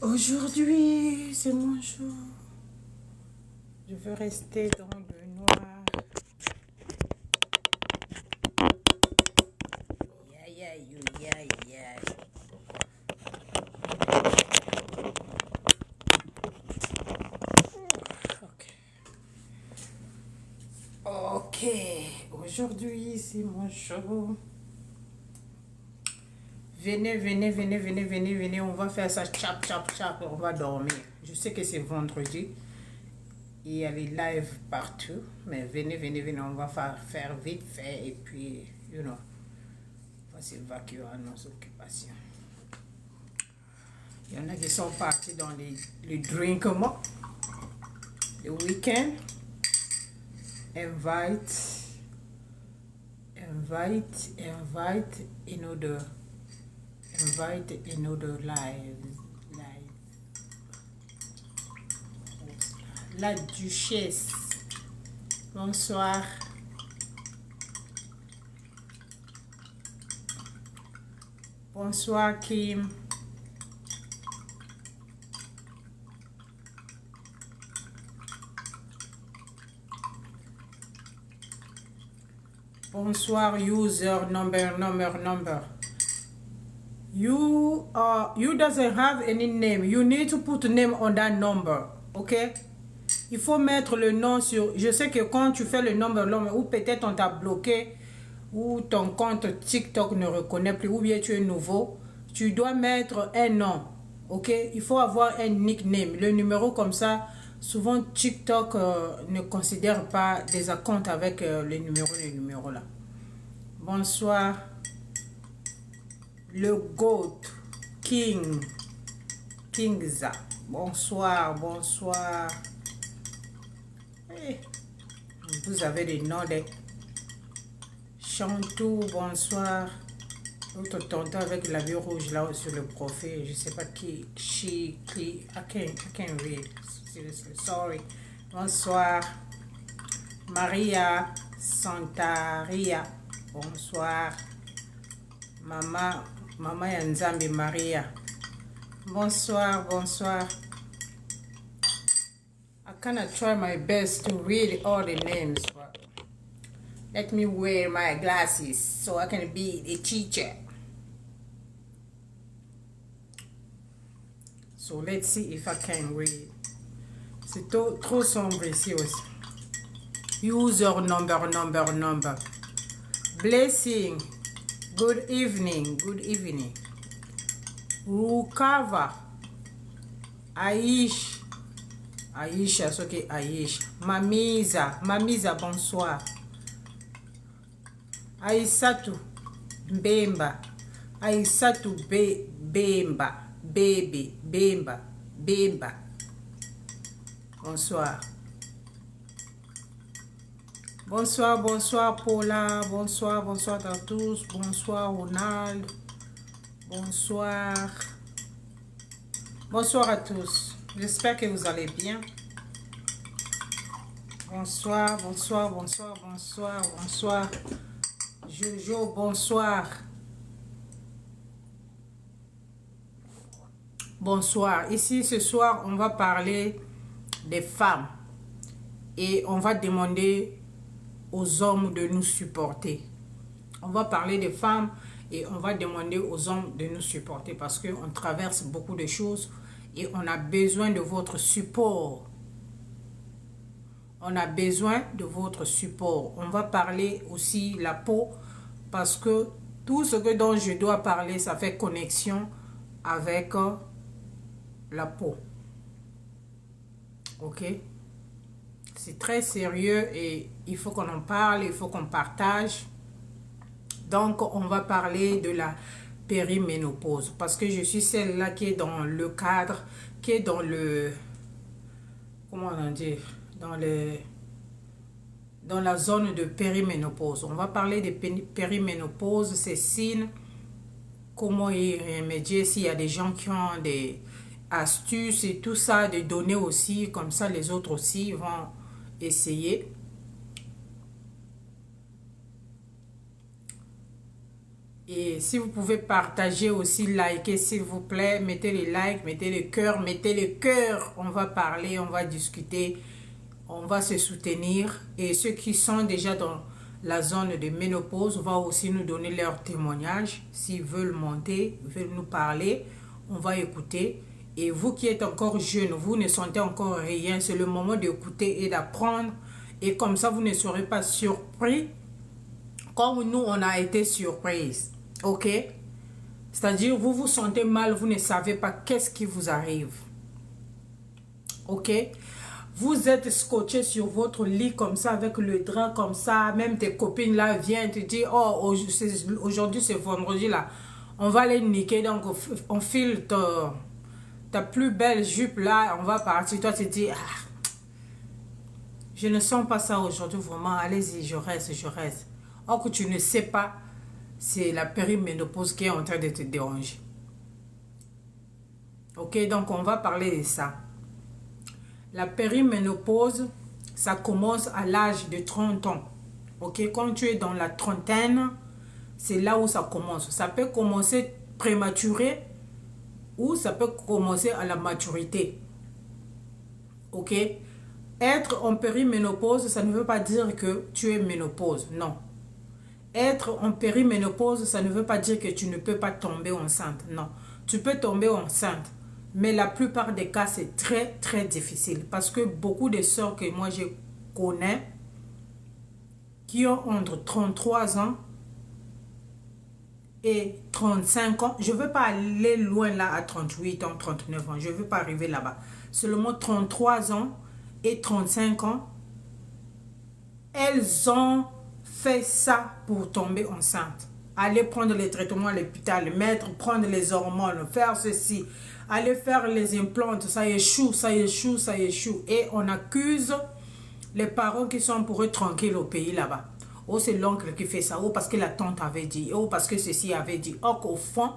Aujourd'hui, c'est mon jour. Je veux rester dans le noir. Aïe, aïe, aïe, aïe, aïe. Ok. Aujourd'hui, c'est mon jour. Venez, venez, venez, venez, venez, venez. On va faire ça chap, chap, chap. On va dormir. Je sais que c'est vendredi. Il y a les lives partout. Mais venez, venez, venez. On va faire vite fait. Et puis, on va s'évacuer à nos occupations. Il y en a qui sont partis dans les drinks, le week-end. Invite another live. La duchesse. Bonsoir. Bonsoir Kim. Bonsoir user number. You doesn't have any name. You need to put name on that number. Ok? Il faut mettre le nom sur... Je sais que quand tu fais le number, ou peut-être on t'a bloqué, ou ton compte TikTok ne reconnaît plus, ou bien tu es nouveau, tu dois mettre un nom. Ok? Il faut avoir un nickname. Le numéro comme ça, souvent TikTok ne considère pas des comptes avec les numéros là. Bonsoir. Le GOAT. Kingza. Bonsoir. Hey. Vous avez des noms de Chantou. Bonsoir. L'autre tonton avec la vie rouge là sur le profil. Je sais pas qui. I can't read. Seriously. Sorry. Bonsoir. Maria Santaria. Bonsoir. Maman Yanzambi Maria. Bonsoir. I cannot try my best to read all the names, but let me wear my glasses so I can be a teacher. So let's see if I can read. C'est trop sombre ici aussi. User number. Blessing. Good evening. Rukava. Aisha, c'est ok, Aisha. Mamiza, bonsoir. Aisatu Bemba. Bemba. Bonsoir. Bonsoir Paula, bonsoir à tous, bonsoir Ronald, bonsoir à tous, j'espère que vous allez bien. Bonsoir, Jojo, bonsoir. Ici ce soir on va parler des femmes et on va demander aux hommes de nous supporter. On va parler des femmes et on va demander aux hommes de nous supporter parce qu'on traverse beaucoup de choses et on a besoin de votre support. On va parler aussi la peau parce que tout ce dont je dois parler, ça fait connexion avec la peau. Ok? C'est très sérieux et il faut qu'on en parle, il faut qu'on partage. Donc, on va parler de la périménopause parce que je suis celle-là qui est dans le cadre, qui est dans le... Comment on dit? Dans la zone de périménopause. On va parler de périménopause, ces signes, comment y remédier, s'il y a des gens qui ont des astuces et tout ça, de donner aussi, comme ça les autres aussi vont essayer. Et si vous pouvez partager aussi, liker s'il vous plaît, mettez les likes, mettez les cœurs, mettez les cœurs. On va parler, on va discuter, on va se soutenir. Et ceux qui sont déjà dans la zone de ménopause vont aussi nous donner leur témoignage. S'ils veulent monter, veulent nous parler, on va écouter. Et vous qui êtes encore jeune, vous ne sentez encore rien, c'est le moment d'écouter et d'apprendre. Et comme ça, vous ne serez pas surpris comme nous, on a été surprise. Ok? C'est-à-dire, vous vous sentez mal, vous ne savez pas qu'est-ce qui vous arrive. Ok? Vous êtes scotché sur votre lit comme ça, avec le drap comme ça. Même tes copines là viennent te dire, oh, aujourd'hui c'est vendredi là. On va les niquer, donc on file ta plus belle jupe là. On va partir. Toi, tu te dis, ah, je ne sens pas ça aujourd'hui vraiment. Allez-y, je reste, je reste. Or que tu ne sais pas, c'est la périménopause qui est en train de te déranger. Ok, donc on va parler de ça. La périménopause, ça commence à l'âge de 30 ans. Ok, quand tu es dans la trentaine, c'est là où ça commence. Ça peut commencer prématuré ou ça peut commencer à la maturité. Ok, être en périménopause, ça ne veut pas dire que tu es ménopause, non. Être en périménopause, ça ne veut pas dire que tu ne peux pas tomber enceinte. Non, tu peux tomber enceinte. Mais la plupart des cas, c'est très, très difficile. Parce que beaucoup de sœurs que moi, je connais, qui ont entre 33 ans et 35 ans, je ne veux pas aller loin là à 38 ans, 39 ans. Je ne veux pas arriver là-bas. Seulement 33 ans et 35 ans, elles ont fait ça pour tomber enceinte. Aller prendre les traitements à l'hôpital, prendre les hormones, faire ceci, aller faire les implants, ça échoue, ça échoue, ça échoue. Et on accuse les parents qui sont pour eux tranquilles au pays là-bas. Oh, c'est l'oncle qui fait ça. Oh, parce que la tante avait dit. Oh, parce que ceci avait dit. Oh, qu'au fond,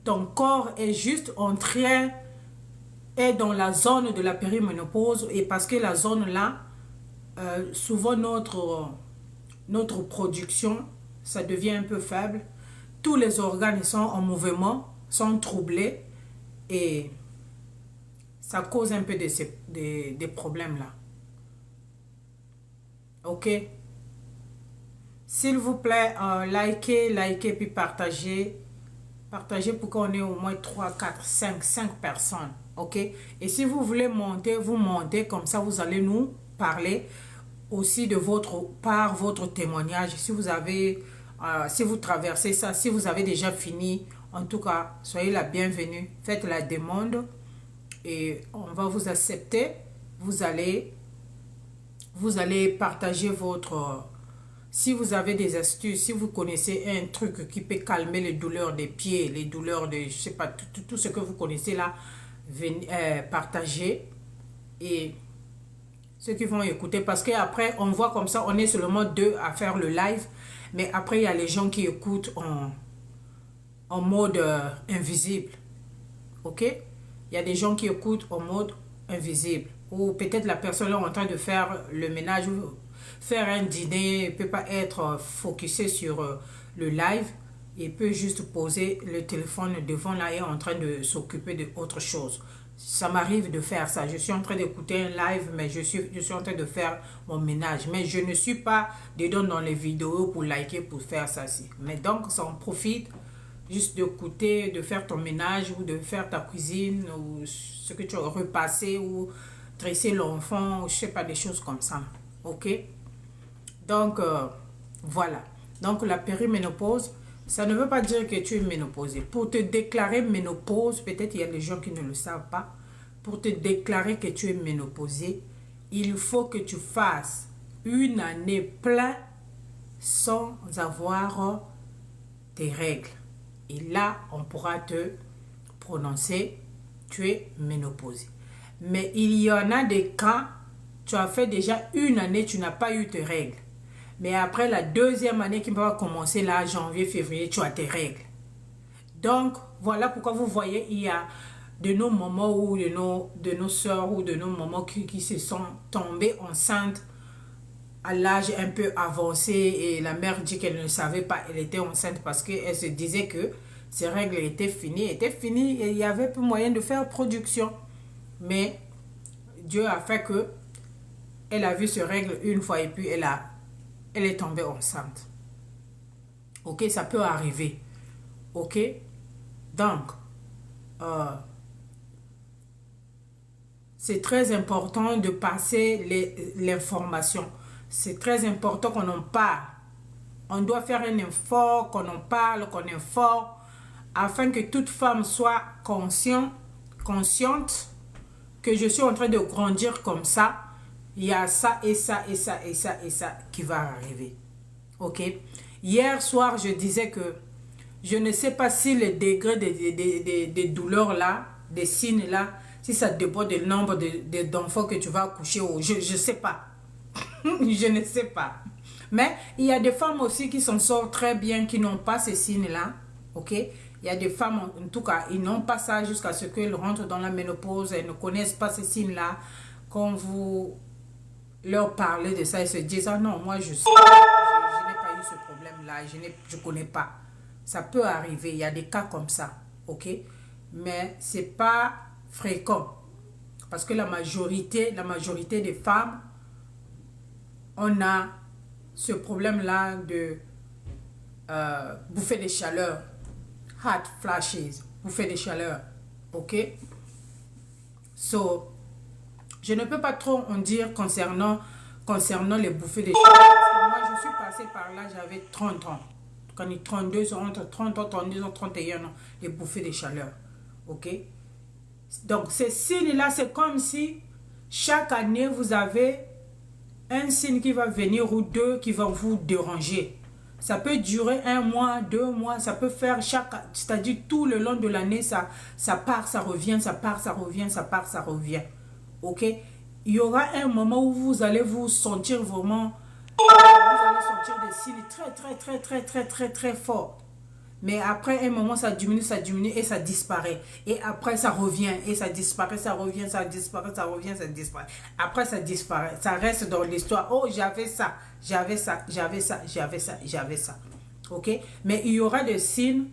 ton corps est juste en train, est dans la zone de la périménopause. Et parce que la zone là, souvent notre production, ça devient un peu faible. Tous les organes sont en mouvement, sont troublés et ça cause un peu des problèmes là. Ok? S'il vous plaît, likez puis partagez. Partagez pour qu'on ait au moins 3, 4, 5 personnes. Ok? Et si vous voulez monter, vous montez. Comme ça, vous allez nous parler aussi de votre témoignage. Si vous avez, si vous traversez ça, si vous avez déjà fini, en tout cas, soyez la bienvenue. Faites la demande et on va vous accepter. Vous allez partager votre... Si vous avez des astuces, si vous connaissez un truc qui peut calmer les douleurs des pieds, les douleurs de, je sais pas, tout ce que vous connaissez là, venez, partagez. Et ceux qui vont écouter, parce qu'après, on voit comme ça, on est seulement deux à faire le live. Mais après, il y a les gens qui écoutent en mode invisible. Ok? Il y a des gens qui écoutent en mode invisible. Ou peut-être la personne est en train de faire le ménage ou faire un dîner, ne peut pas être focusé sur le live. Il peut juste poser le téléphone devant là et en train de s'occuper d'autre chose. Ça m'arrive de faire ça. Je suis en train d'écouter un live, mais je suis en train de faire mon ménage. Mais je ne suis pas dedans dans les vidéos pour liker, pour faire ça. Mais donc, ça en profite juste d'écouter, de faire ton ménage ou de faire ta cuisine ou ce que tu as repassé ou dresser l'enfant ou je sais pas, des choses comme ça. Ok? Donc, voilà. Donc, la périménopause, ça ne veut pas dire que tu es ménopausé. Pour te déclarer ménopause, peut-être il y a des gens qui ne le savent pas. Pour te déclarer que tu es ménopausé, il faut que tu fasses une année pleine sans avoir tes règles. Et là, on pourra te prononcer, tu es ménopausé. Mais il y en a des cas, tu as fait déjà une année, tu n'as pas eu tes règles. Mais après la deuxième année qui va commencer là, janvier, février, tu as tes règles. Donc, voilà pourquoi vous voyez, il y a de nos mamans ou de nos soeurs ou de nos mamans qui se sont tombées enceintes à l'âge un peu avancé et la mère dit qu'elle ne savait pas, elle était enceinte parce qu'elle se disait que ses règles étaient finies et il y avait plus moyen de faire production. Mais Dieu a fait que elle a vu ses règles une fois et puis elle est tombée enceinte. Ok, ça peut arriver. Ok, donc c'est très important de passer l'information. C'est très important qu'on en parle. On doit faire un effort, qu'on en parle, qu'on informe, afin que toute femme soit consciente que je suis en train de grandir comme ça. Il y a ça et ça et ça et ça et ça qui va arriver. Ok? Hier soir, je disais que je ne sais pas si le degré des douleurs là, des signes là, si ça dépend du nombre d'enfants que tu vas accoucher. Je ne sais pas. Je ne sais pas. Mais il y a des femmes aussi qui s'en sortent très bien, qui n'ont pas ces signes-là. Ok? Il y a des femmes, en tout cas, ils n'ont pas ça jusqu'à ce qu'elles rentrent dans la ménopause. Elles ne connaissent pas ces signes-là. Quand vous leur parlez de ça, ils se disent, ah non, moi je sais, je n'ai pas eu ce problème-là, je ne connais pas. Ça peut arriver, il y a des cas comme ça. Ok? Mais ce n'est pas fréquent. Parce que la majorité des femmes, on a ce problème-là de bouffée de chaleur, hot flashes, bouffée de chaleur, ok? So, je ne peux pas trop en dire concernant les bouffées de chaleur, parce que moi, je suis passée par là, j'avais 30 ans. Quand il 32, entre 30 ans, 32 ans, 31 ans, les bouffées de chaleur, ok? Donc, ces signes-là, c'est comme si chaque année, vous avez un signe qui va venir ou deux qui vont vous déranger. Ça peut durer 1 mois, 2 mois, ça peut faire c'est-à-dire tout le long de l'année, ça part, ça revient, ça part, ça revient, ça part, ça revient. Ok? Il y aura un moment où vous allez vous sentir vraiment, vous allez sentir des signes très forts. Mais après un moment, ça diminue et ça disparaît. Et après, ça revient et ça disparaît, ça revient, ça disparaît, ça revient, ça disparaît. Après, ça disparaît. Ça reste dans l'histoire. Oh, j'avais ça, j'avais ça, j'avais ça, j'avais ça, j'avais ça. Ok? Mais il y aura des signes.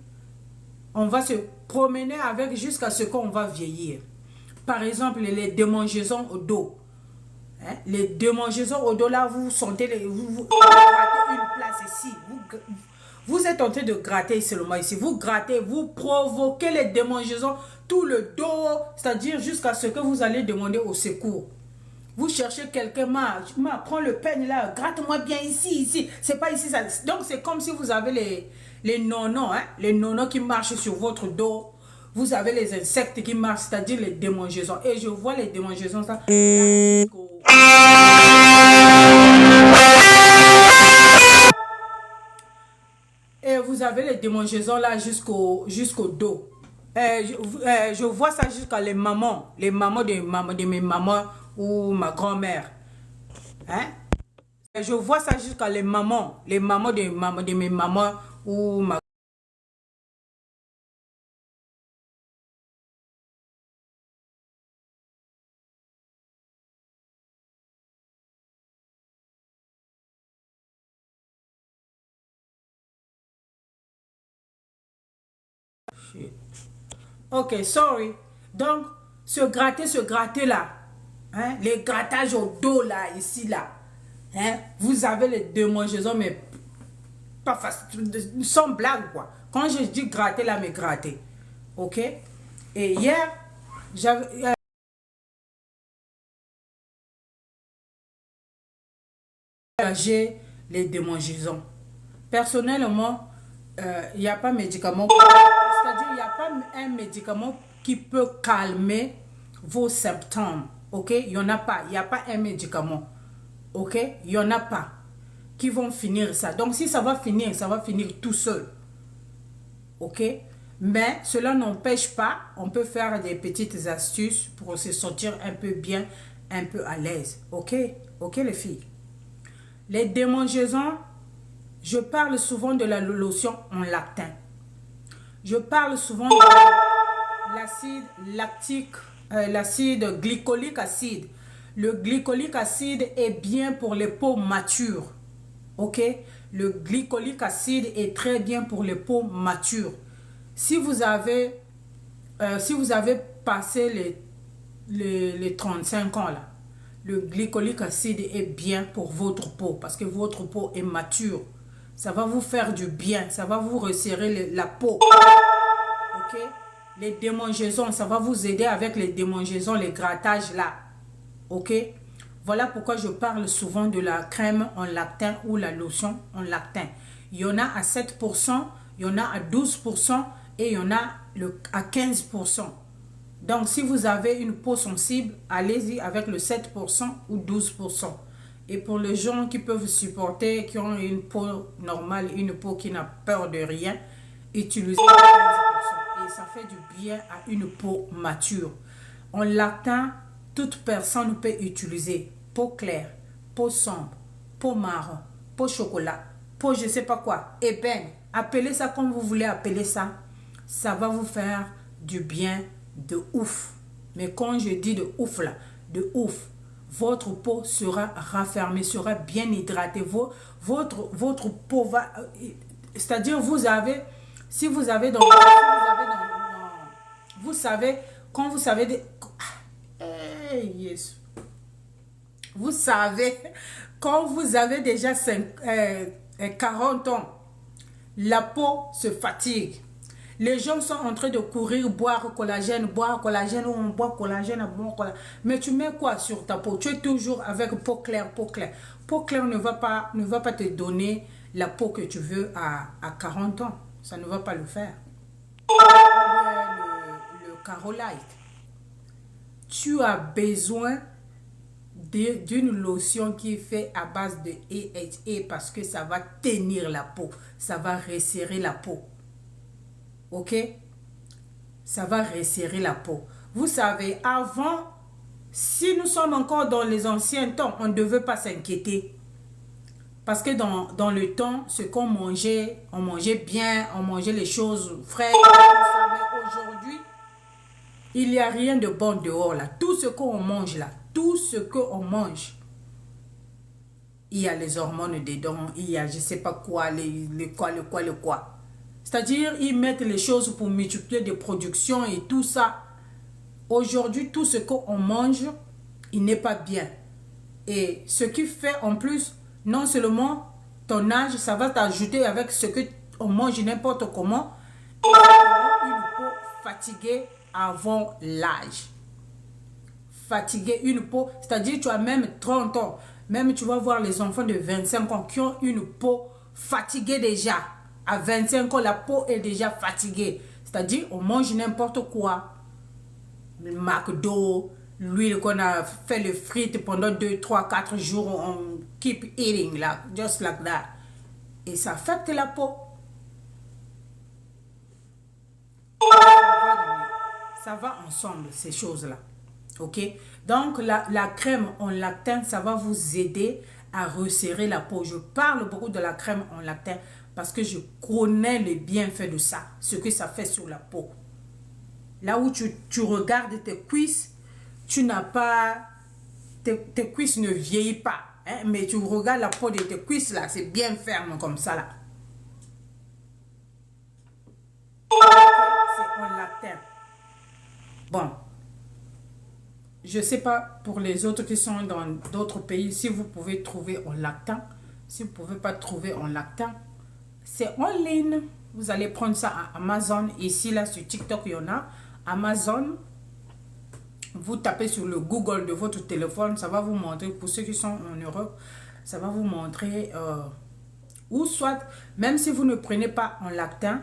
On va se promener avec jusqu'à ce qu'on va vieillir. Par exemple, les démangeaisons au dos. Hein? Les démangeaisons au dos, là, vous sentez, vous grattez une place ici. Vous êtes en train de gratter seulement ici. Vous grattez, vous provoquez les démangeaisons, tout le dos, c'est-à-dire jusqu'à ce que vous allez demander au secours. Vous cherchez quelqu'un, prends le peigne là, gratte-moi bien ici. C'est pas ici. Ça. Donc c'est comme si vous avez les nonos, hein, les nonos qui marchent sur votre dos. Vous avez les insectes qui marchent, c'est-à-dire les démangeaisons. Et je vois les démangeaisons, ça, et vous avez les démangeaisons là jusqu'au dos. Je vois ça jusqu'à les mamans de mes mamans ou ma grand-mère. Hein? Je vois ça jusqu'à les mamans de mes mamans ou ma Ok, sorry. Donc, se gratter là, hein, les grattages au dos là, ici là, hein, vous avez les démangeaisons, mais pas facile, sans blague quoi. Quand je dis gratter là, mais gratter. Ok? Et hier, j'avais les démangeaisons. Personnellement, il n'y a pas de médicament. C'est-à-dire, il n'y a pas un médicament qui peut calmer vos symptômes. Ok? Il n'y en a pas. Il n'y a pas un médicament. Ok? Il n'y en a pas qui vont finir ça. Donc, si ça va finir tout seul. Ok? Mais cela n'empêche pas, on peut faire des petites astuces pour se sentir un peu bien, un peu à l'aise. Ok? Ok, les filles? Les démangeaisons, je parle souvent de la lotion en lactin. Je parle souvent de l'acide lactique, l'acide glycolique acide. Le glycolique acide est bien pour les peaux matures. Ok? Le glycolique acide est très bien pour les peaux matures. Si vous avez passé les 35 ans là, le glycolique acide est bien pour votre peau parce que votre peau est mature. Ça va vous faire du bien, ça va vous resserrer la peau. Ok? Les démangeaisons, ça va vous aider avec les démangeaisons, les grattages là. Ok? Voilà pourquoi je parle souvent de la crème en lactin ou la lotion en lactin. Il y en a à 7%, il y en a à 12% et il y en a à 15%. Donc, si vous avez une peau sensible, allez-y avec le 7% ou 12%. Et pour les gens qui peuvent supporter, qui ont une peau normale, une peau qui n'a peur de rien, utilisez le 15%. Et ça fait du bien à une peau mature. En lactin, toute personne peut utiliser peau claire, peau sombre, peau marron, peau chocolat, peau je ne sais pas quoi, ébène. Appelez ça comme vous voulez appeler ça. Ça va vous faire du bien de ouf. Mais quand je dis de ouf là, de ouf, votre peau sera raffermie, sera bien hydratée. Votre peau va... C'est-à-dire vous avez... Si vous avez dans... vous savez, quand vous savez... Hey, yes. Vous savez, quand vous avez déjà 40 ans, la peau se fatigue. Les gens sont en train de courir, boire collagène, on boit collagène, mais tu mets quoi sur ta peau? Tu es toujours avec peau claire, peau claire. Peau claire ne va pas te donner la peau que tu veux à 40 ans. Ça ne va pas le faire. Le Carolite. Tu as besoin d'une lotion qui est faite à base de AHA parce que ça va tenir la peau. Ça va resserrer la peau. Ok? Ça va resserrer la peau. Vous savez, avant, si nous sommes encore dans les anciens temps, on ne devait pas s'inquiéter. Parce que dans le temps, ce qu'on mangeait, on mangeait bien, on mangeait les choses fraîches. Aujourd'hui, il n'y a rien de bon dehors là. Tout ce qu'on mange là, tout ce qu'on mange, il y a les hormones dedans, il y a je ne sais pas quoi, le quoi. C'est-à-dire, ils mettent les choses pour multiplier des productions et tout ça. Aujourd'hui, tout ce qu'on mange, il n'est pas bien. Et ce qui fait en plus, non seulement ton âge, ça va t'ajouter avec ce qu'on mange n'importe comment. Et une peau fatiguée avant l'âge. Fatiguée, une peau, c'est-à-dire tu as même 30 ans. Même tu vas voir les enfants de 25 ans qui ont une peau fatiguée déjà. À 25 ans, la peau est déjà fatiguée. C'est-à-dire, on mange n'importe quoi. Le McDo, l'huile qu'on a fait le frites pendant 2, 3, 4 jours, on keep eating, like, just like that. Et ça affecte la peau. Ça va ensemble, ces choses-là. Ok? Donc, la crème en lactin, ça va vous aider à resserrer la peau. Je parle beaucoup de la crème en lactin parce que je connais les bienfaits de ça, ce que ça fait sur la peau. Là où tu regardes tes cuisses, tu n'as pas... Tes cuisses ne vieillissent pas. Hein, mais tu regardes la peau de tes cuisses là, c'est bien ferme comme ça là. C'est en lactin. Bon. Je ne sais pas pour les autres qui sont dans d'autres pays, si vous pouvez trouver en lactin. Si vous ne pouvez pas trouver en lactin, c'est en ligne. Vous allez prendre ça à Amazon. Ici, là, sur TikTok, il y en a. Amazon. Vous tapez sur le Google de votre téléphone. Ça va vous montrer, pour ceux qui sont en Europe, ça va vous montrer. Ou soit, même si vous ne prenez pas en lactin,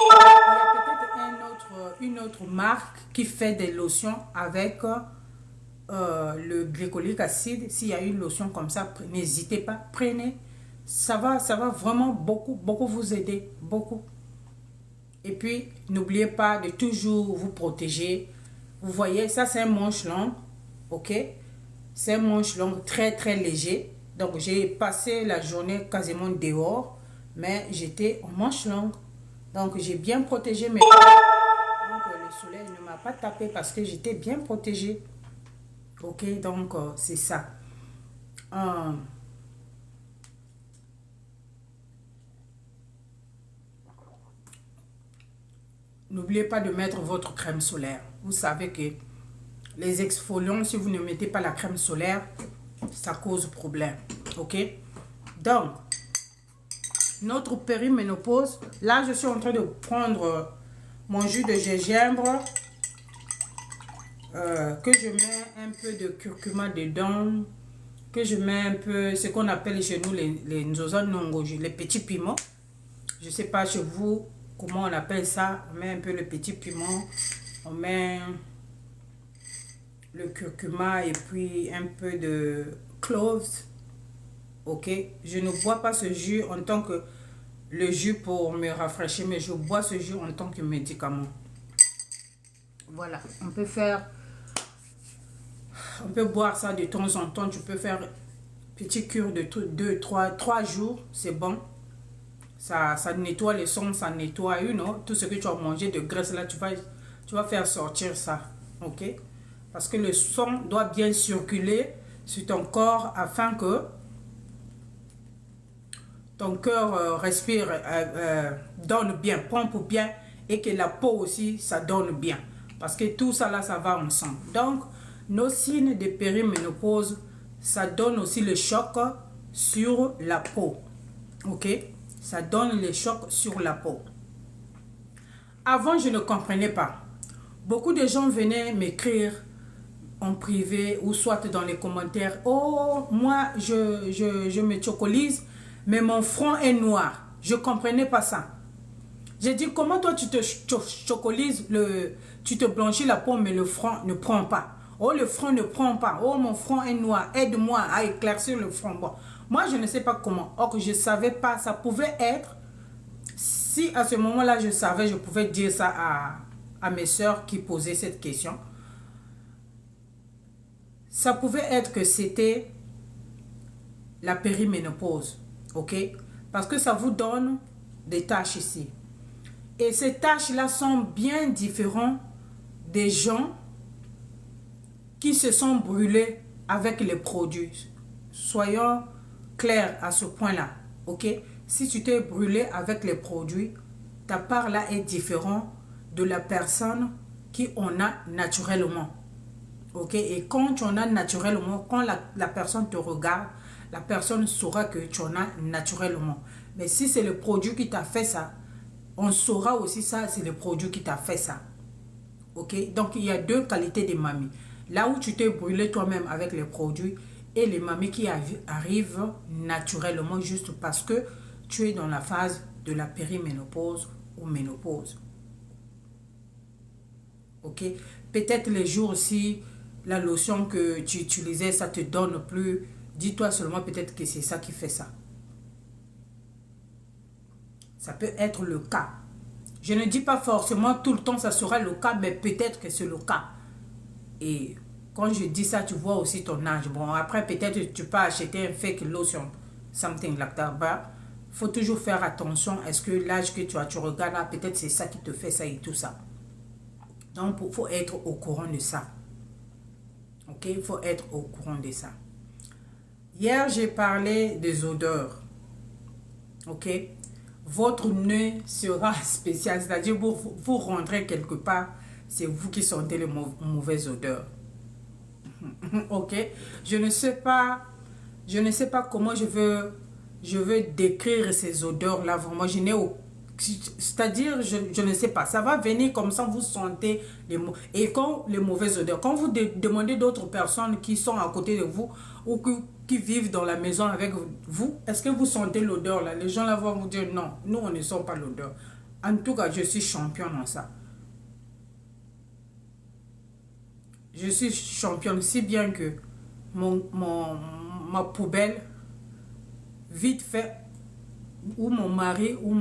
il y a peut-être une autre marque qui fait des lotions avec le glycolique acide. S'il y a une lotion comme ça, n'hésitez pas, prenez. Ça va vraiment beaucoup vous aider, beaucoup. Et puis, n'oubliez pas de toujours vous protéger. Vous voyez, ça c'est un manche long, ok? C'est un manche long très léger. Donc, j'ai passé la journée quasiment dehors, mais j'étais en manche longue. Donc, j'ai bien protégé mes doigts. Donc, le soleil ne m'a pas tapé parce que j'étais bien protégée. Ok, donc c'est ça. Euh, N'oubliez pas de mettre votre crème solaire. Vous savez que les exfoliants, si vous ne mettez pas la crème solaire, ça cause problème. Ok? Donc, notre périménopause, là, je suis en train de prendre mon jus de gingembre, que je mets un peu de curcuma dedans, que je mets un peu ce qu'on appelle chez nous les nzozan nongoji, les petits piments. Je ne sais pas chez vous comment on appelle ça. On met un peu le petit piment, on met le curcuma et puis un peu de cloves. Ok, je ne bois pas ce jus en tant que le jus pour me rafraîchir, mais je bois ce jus en tant que médicament. Voilà, on peut boire ça de temps en temps. Tu peux faire petit cure de 3 jours, c'est bon. Ça nettoie les sons, ça nettoie tout ce que tu as mangé de graisse là, tu vas faire sortir ça. Ok, parce que le sang doit bien circuler sur ton corps afin que ton cœur respire, donne bien, pompe bien, et que la peau aussi, ça donne bien. Parce que tout ça là, ça va ensemble. Donc, nos signes de périménopause, ça donne aussi le choc sur la peau. Ok? Ça donne le choc sur la peau. Avant, je ne comprenais pas. Beaucoup de gens venaient m'écrire en privé ou soit dans les commentaires. Oh, moi, je me chocolise, mais mon front est noir. Je ne comprenais pas ça. J'ai dit, comment toi tu te chocolises, tu te blanchis la peau, mais le front ne prend pas. Oh, le front ne prend pas. Oh, mon front est noir. Aide-moi à éclaircir le front. Bon, moi, je ne sais pas comment. Or, que je ne savais pas. Ça pouvait être, si à ce moment-là, je savais, je pouvais dire ça à mes soeurs qui posaient cette question. Ça pouvait être que c'était la périménopause. Ok? Parce que ça vous donne des taches ici. Et ces taches-là sont bien différentes des gens qui se sont brûlés avec les produits. Soyons clairs à ce point-là. Ok? Si tu t'es brûlé avec les produits, ta part là est différente de la personne qui en a naturellement. Ok? Et quand tu en as naturellement, quand la personne te regarde, la personne saura que tu en as naturellement. Mais si c'est le produit qui t'a fait ça, on saura aussi ça, c'est le produit qui t'a fait ça. Ok? Donc, il y a deux qualités de mamies. Là où tu t'es brûlé toi-même avec les produits et les mamies qui arrivent naturellement juste parce que tu es dans la phase de la périménopause ou ménopause. Ok? Peut-être les jours aussi, la lotion que tu utilisais, ça te donne plus. Dis-toi seulement peut-être que c'est ça qui fait ça. Ça peut être le cas. Je ne dis pas forcément tout le temps ça sera le cas, mais peut-être que c'est le cas. Et quand je dis ça, tu vois aussi ton âge. Bon, après peut-être tu peux acheter un fake lotion, something like that. Il faut toujours faire attention. Est-ce que l'âge que tu regardes là, peut-être c'est ça qui te fait ça et tout ça. Donc, il faut être au courant de ça. Ok, il faut être au courant de ça. Hier, j'ai parlé des odeurs. Ok, votre nez sera spécial, c'est-à-dire vous rentrez quelque part, c'est vous qui sentez les mauvaises odeurs. Ok, je ne sais pas comment je veux décrire ces odeurs là. Vraiment, je n'ai c'est-à-dire je ne sais pas, ça va venir comme ça, vous sentez les mots. Et quand les mauvaises odeurs, quand vous demandez d'autres personnes qui sont à côté de vous ou qui vivent dans la maison avec vous, est-ce que vous sentez l'odeur là? Les gens là vont vous dire non, nous on ne sent pas l'odeur. En tout cas, je suis championne en ça. Je suis championne si bien que ma poubelle, vite fait, ou mon mari ou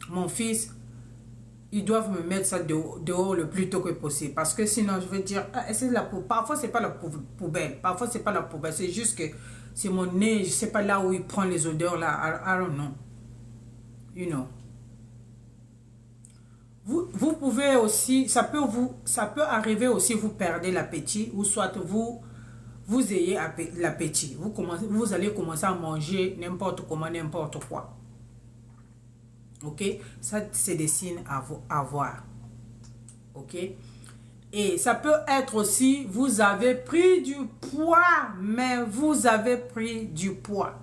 mon fils, ils doivent me mettre ça dehors le plus tôt que possible, parce que sinon je vais dire c'est la poubelle. Parfois c'est pas la poubelle, parfois c'est pas la poubelle, c'est juste que c'est mon nez, je sais pas là où il prend les odeurs là. I don't know, you know. Vous pouvez aussi, ça peut arriver aussi, vous perdez l'appétit ou soit vous ayez l'appétit. Vous allez commencer à manger n'importe comment, n'importe quoi. Ok? Ça, c'est des signes à voir. Ok? Et ça peut être aussi, vous avez pris du poids, mais vous avez pris du poids.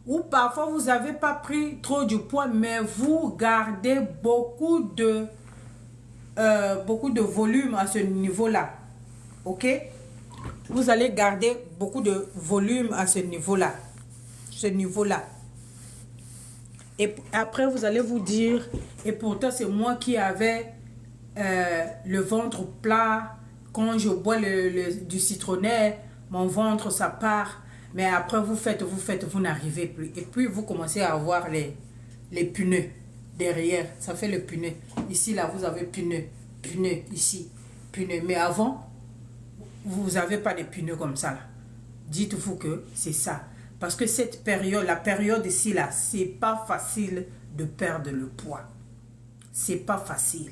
Ou parfois, vous n'avez pas pris trop du poids, mais vous gardez beaucoup de volume à ce niveau-là. Ok? Vous allez garder beaucoup de volume à ce niveau-là. Et après, vous allez vous dire, et pourtant, c'est moi qui avais le ventre plat. Quand je bois du citronnet, mon ventre, ça part. Mais après, vous n'arrivez plus. Et puis, vous commencez à avoir les puneux derrière. Ça fait le puneux. Ici, là, vous avez puneux. Puneux, ici. Puneux. Mais avant, vous n'avez pas de puneux comme ça, là. Dites-vous que c'est ça. Parce que cette période, la période ici, là, c'est pas facile de perdre le poids. C'est pas facile.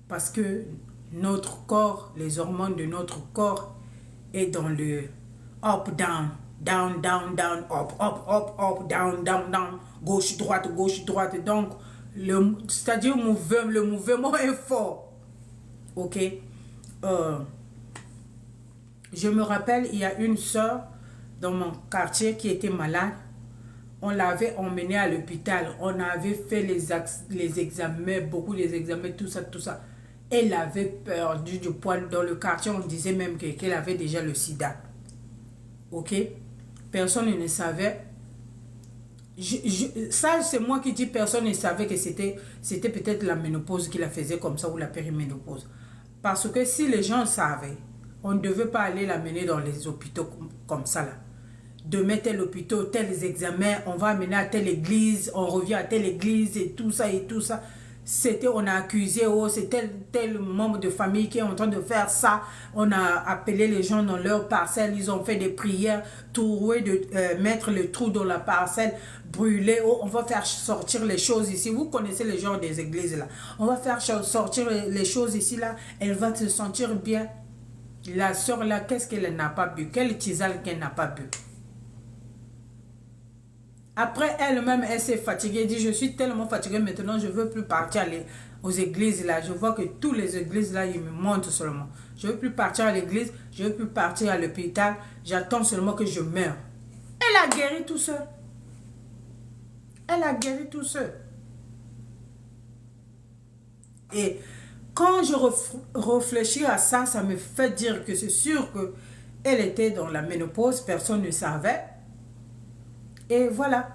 Parce que notre corps, les hormones de notre corps est dans le up, down, down, down, down, up, up, up, up, down, down, down, gauche, droite, gauche, droite. Donc, c'est-à-dire le mouvement est fort. Ok? Je me rappelle, il y a une soeur dans mon quartier qui était malade. On l'avait emmenée à l'hôpital. On avait fait les examens, beaucoup des examens, tout ça, tout ça. Elle avait perdu du poids. Dans le quartier, on disait même qu'elle avait déjà le sida. Ok? Personne ne savait. Ça, c'est moi qui dis personne ne savait que c'était peut-être la ménopause qui la faisait comme ça ou la périménopause. Parce que si les gens savaient, on ne devait pas aller la mener dans les hôpitaux comme ça là. Demain, tel hôpital, tels examens, on va amener à telle église, on revient à telle église et tout ça et tout ça. On a accusé, oh, c'est tel membre de famille qui est en train de faire ça. On a appelé les gens dans leur parcelle, ils ont fait des prières, mettre le trou dans la parcelle, brûler, oh, on va faire sortir les choses ici. Vous connaissez les gens des églises là. On va faire sortir les choses ici là, elle va se sentir bien. La soeur là, qu'est-ce qu'elle n'a pas bu? Quelle tisane qu'elle n'a pas bu? Après, elle-même, elle s'est fatiguée. Elle dit, je suis tellement fatiguée maintenant, je ne veux plus partir aux églises là. Je vois que toutes les églises là, ils me montent seulement. Je ne veux plus partir à l'église, je ne veux plus partir à l'hôpital. J'attends seulement que je meure. Elle a guéri tout seul. Elle a guéri tout seul. Et quand je réfléchis à ça, ça me fait dire que c'est sûr qu'elle était dans la ménopause, personne ne savait. Et voilà.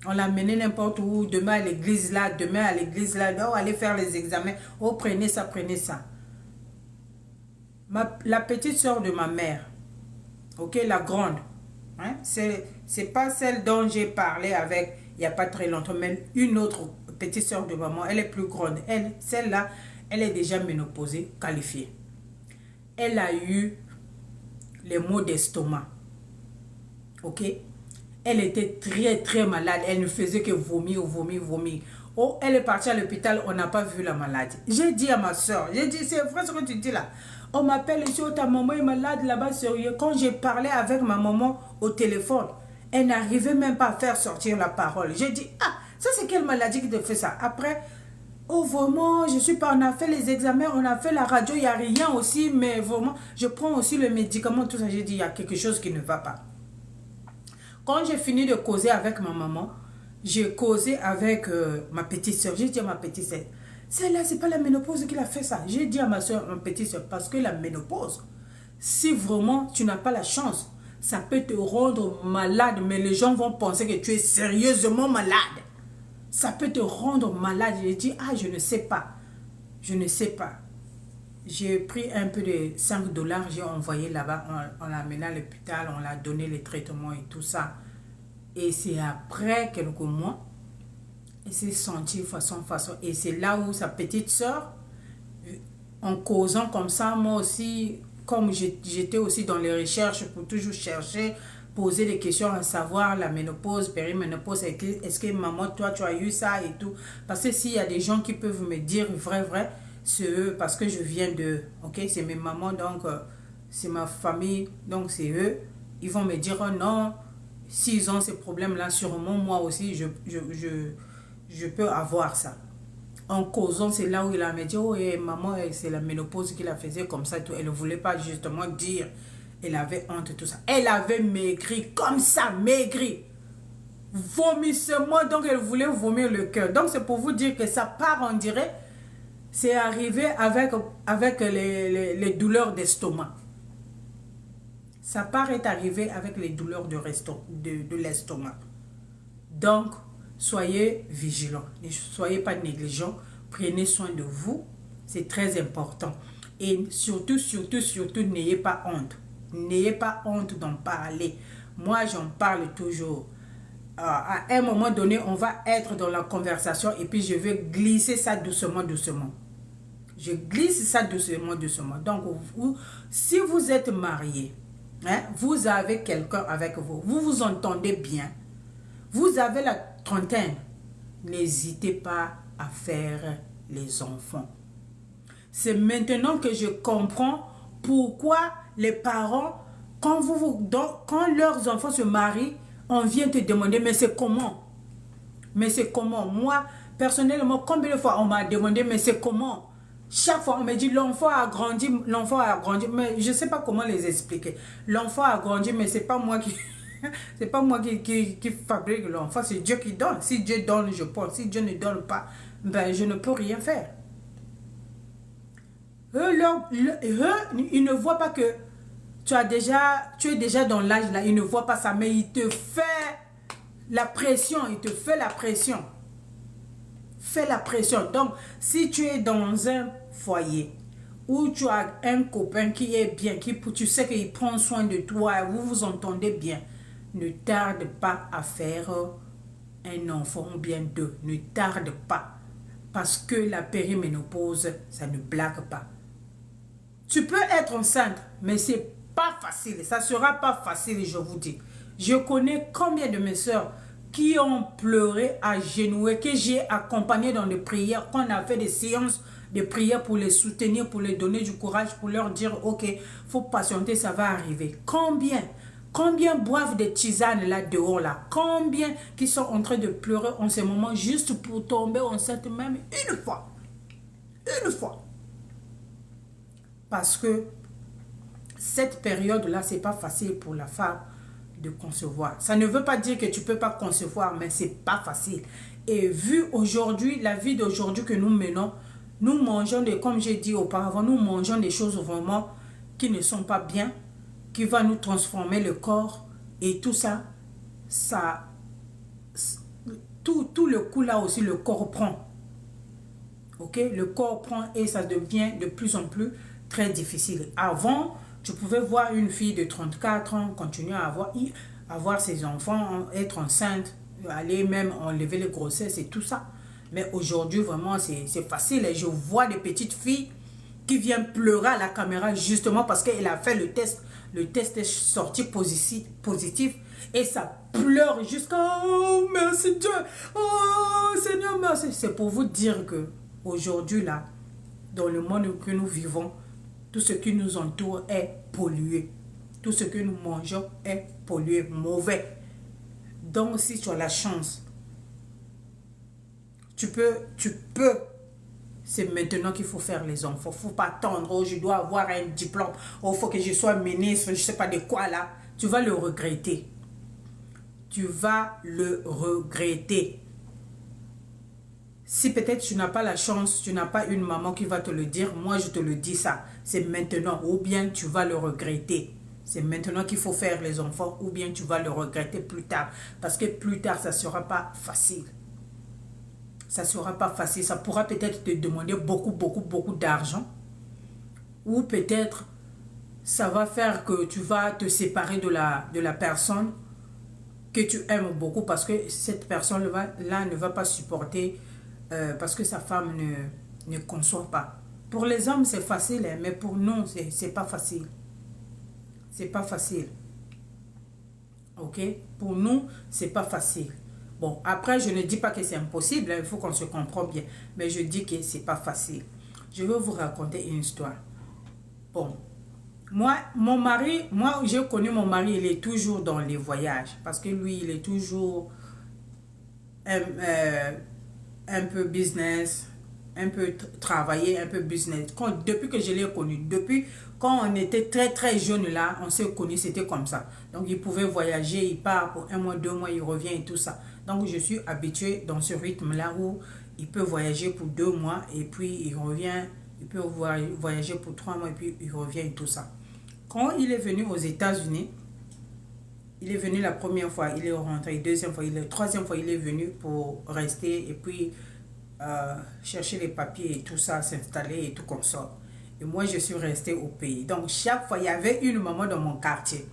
On l'a mené n'importe où, demain à l'église là, oh, allez faire les examens, oh, prenez ça, prenez ça. La petite soeur de ma mère, ok, la grande, hein, c'est pas celle dont j'ai parlé avec il n'y a pas très longtemps, mais une autre petite soeur de maman, elle est plus grande. Celle-là, elle est déjà ménopausée, qualifiée. Elle a eu les maux d'estomac. Ok? Elle était très très malade. Elle ne faisait que vomir, vomir, vomir. Oh, elle est partie à l'hôpital, on n'a pas vu la maladie. J'ai dit à ma soeur, j'ai dit, c'est vrai ce que tu dis là. On m'appelle ici, oh, ta maman est malade là-bas, sérieux. Quand j'ai parlé avec ma maman au téléphone, elle n'arrivait même pas à faire sortir la parole. J'ai dit, ah, ça c'est quelle maladie qui te fait ça? Après, oh vraiment, je suis pas, on a fait les examens, on a fait la radio, il n'y a rien aussi, mais vraiment, je prends aussi le médicament, tout ça. J'ai dit, il y a quelque chose qui ne va pas. Quand j'ai fini de causer avec ma maman, j'ai causé avec ma petite soeur. J'ai dit à ma petite soeur, celle-là, c'est pas la ménopause qui l'a fait ça. J'ai dit à ma soeur, ma petite soeur, parce que la ménopause, si vraiment tu n'as pas la chance, ça peut te rendre malade, mais les gens vont penser que tu es sérieusement malade. Ça peut te rendre malade. J'ai dit, ah, je ne sais pas. Je ne sais pas. J'ai pris un peu de 5 $, j'ai envoyé là-bas, on l'a amené à l'hôpital, on l'a donné les traitements et tout ça. Et c'est après quelques mois, elle s'est sentie façon. Et c'est là où sa petite soeur, en causant comme ça, moi aussi, comme j'étais aussi dans les recherches pour toujours chercher, poser des questions à savoir la ménopause, périménopause, est-ce que maman, toi, tu as eu ça et tout. Parce que s'il y a des gens qui peuvent me dire vrai, c'est eux, parce que je viens d'eux, ok, c'est mes mamans, donc c'est ma famille, donc c'est eux. Ils vont me dire, oh non, s'ils ont ces problèmes-là, sûrement moi aussi, je peux avoir ça. En causant, c'est là où il a me dit, oh, et maman, c'est la ménopause qui la faisait comme ça. Tout. Elle ne voulait pas justement dire, elle avait honte, tout ça. Elle avait maigri, comme ça, maigri. Vomissement, donc elle voulait vomir le cœur. Donc c'est pour vous dire que ça part, on dirait, c'est arrivé avec les douleurs d'estomac. Ça part est arrivé avec les douleurs de l'estomac. Donc, soyez vigilants, ne soyez pas négligents, prenez soin de vous, c'est très important. Et surtout, n'ayez pas honte. N'ayez pas honte d'en parler. Moi, j'en parle toujours. À un moment donné, on va être dans la conversation et puis je vais glisser ça doucement. Je glisse ça doucement. Donc, si vous êtes marié, hein, vous avez quelqu'un avec vous, vous vous entendez bien, vous avez la trentaine, n'hésitez pas à faire les enfants. C'est maintenant que je comprends pourquoi les parents, quand leurs enfants se marient, on vient te demander, mais c'est comment? Mais c'est comment? Moi, personnellement, combien de fois on m'a demandé, mais c'est comment? Chaque fois, on me dit, l'enfant a grandi, mais je ne sais pas comment les expliquer. L'enfant a grandi, mais ce n'est pas moi qui... c'est pas moi qui fabrique l'enfant, c'est Dieu qui donne. Si Dieu donne, je prends. Si Dieu ne donne pas, ben je ne peux rien faire. Ils ne voient pas que tu es déjà dans l'âge là. Ils ne voient pas ça, mais il te fait la pression. Fais la pression. Donc, si tu es dans un foyer où tu as un copain qui est bien, tu sais qu'il prend soin de toi, vous vous entendez bien, ne tarde pas à faire un enfant ou bien deux. Ne tarde pas. Parce que la périménopause, ça ne blague pas. Tu peux être enceinte, mais c'est pas facile. Ça sera pas facile, je vous dis. Je connais combien de mes soeurs qui ont pleuré à genoux, que j'ai accompagné dans des prières, qu'on a fait des séances de prières pour les soutenir, pour les donner du courage, pour leur dire, ok, faut patienter, ça va arriver. Combien boivent des tisanes là dehors là? Combien qui sont en train de pleurer en ce moment juste pour tomber enceinte même une fois? Une fois. Parce que cette période-là, c'est pas facile pour la femme de concevoir. Ça ne veut pas dire que tu peux pas concevoir, mais c'est pas facile. Et vu aujourd'hui, la vie d'aujourd'hui que nous menons, nous mangeons comme j'ai dit auparavant, nous mangeons des choses vraiment qui ne sont pas bien, qui va nous transformer le corps et tout ça, tout le coup là aussi, le corps prend. Ok, le corps prend et ça devient de plus en plus très difficile. Avant, tu pouvais voir une fille de 34 ans continuer à avoir ses enfants, être enceinte, aller même enlever les grossesses et tout ça. Mais aujourd'hui, vraiment, c'est facile. Et je vois des petites filles qui viennent pleurer à la caméra justement parce qu'elle a fait le test. Le test est sorti positif et ça pleure jusqu'à oh merci Dieu, oh Seigneur merci. C'est pour vous dire que aujourd'hui là, dans le monde que nous vivons, tout ce qui nous entoure est pollué. Tout ce que nous mangeons est pollué, mauvais. Donc si tu as la chance, tu peux. C'est maintenant qu'il faut faire les enfants. Il ne faut pas attendre. Oh, je dois avoir un diplôme. Oh, il faut que je sois ministre. Je ne sais pas de quoi là. Tu vas le regretter. Tu vas le regretter. Si peut-être tu n'as pas la chance, tu n'as pas une maman qui va te le dire, moi je te le dis ça. C'est maintenant. Ou bien tu vas le regretter. C'est maintenant qu'il faut faire les enfants. Ou bien tu vas le regretter plus tard. Parce que plus tard, ça ne sera pas facile. Ça ne sera pas facile. Ça pourra peut-être te demander beaucoup d'argent. Ou peut-être, ça va faire que tu vas te séparer de la personne que tu aimes beaucoup. Parce que cette personne-là ne va pas supporter. Parce que sa femme ne conçoit pas. Pour les hommes, c'est facile. Hein, mais pour nous, c'est pas facile. C'est pas facile. Ok? Pour nous, c'est pas facile. Bon, après, je ne dis pas que c'est impossible, hein, il faut qu'on se comprenne bien. Mais je dis que c'est pas facile. Je vais vous raconter une histoire. Bon, moi, mon mari, moi, j'ai connu mon mari, il est toujours dans les voyages. Parce que lui, il est toujours un peu business, un peu travailler, un peu business. Depuis que je l'ai connu, depuis quand on était très jeune là, on s'est connus, c'était comme ça. Donc il pouvait voyager, il part pour 1 mois, 2 mois, il revient et tout ça. Donc je suis habituée dans ce rythme là où il peut voyager pour 2 mois et puis il revient, il peut voyager pour 3 mois et puis il revient et tout ça. Quand il est venu aux États-Unis, il est venu la première fois, il est rentré, deuxième fois, troisième fois, il est venu pour rester et puis chercher les papiers et tout ça, s'installer et tout comme ça. Et moi, je suis restée au pays. Donc, chaque fois, il y avait une maman dans mon quartier.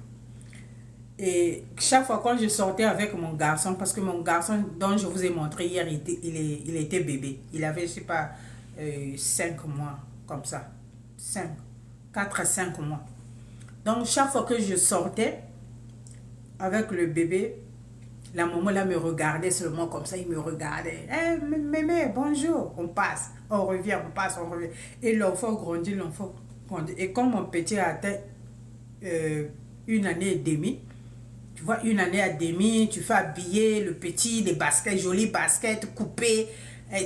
Et chaque fois, quand je sortais avec mon garçon, parce que mon garçon dont je vous ai montré hier, il était bébé. Il avait, je sais pas, 5 mois, comme ça. 4 à 5 mois. Donc, chaque fois que je sortais avec le bébé, la maman là me regardait seulement comme ça, il me regardait. Eh, mémé, bonjour. On passe, on revient, on passe, on revient. Et l'enfant grandit, l'enfant grandit. Et quand mon petit a atteint 1 année et demie, tu vois, 1 année et demie, tu fais habiller le petit, des baskets, jolies baskets, coupées,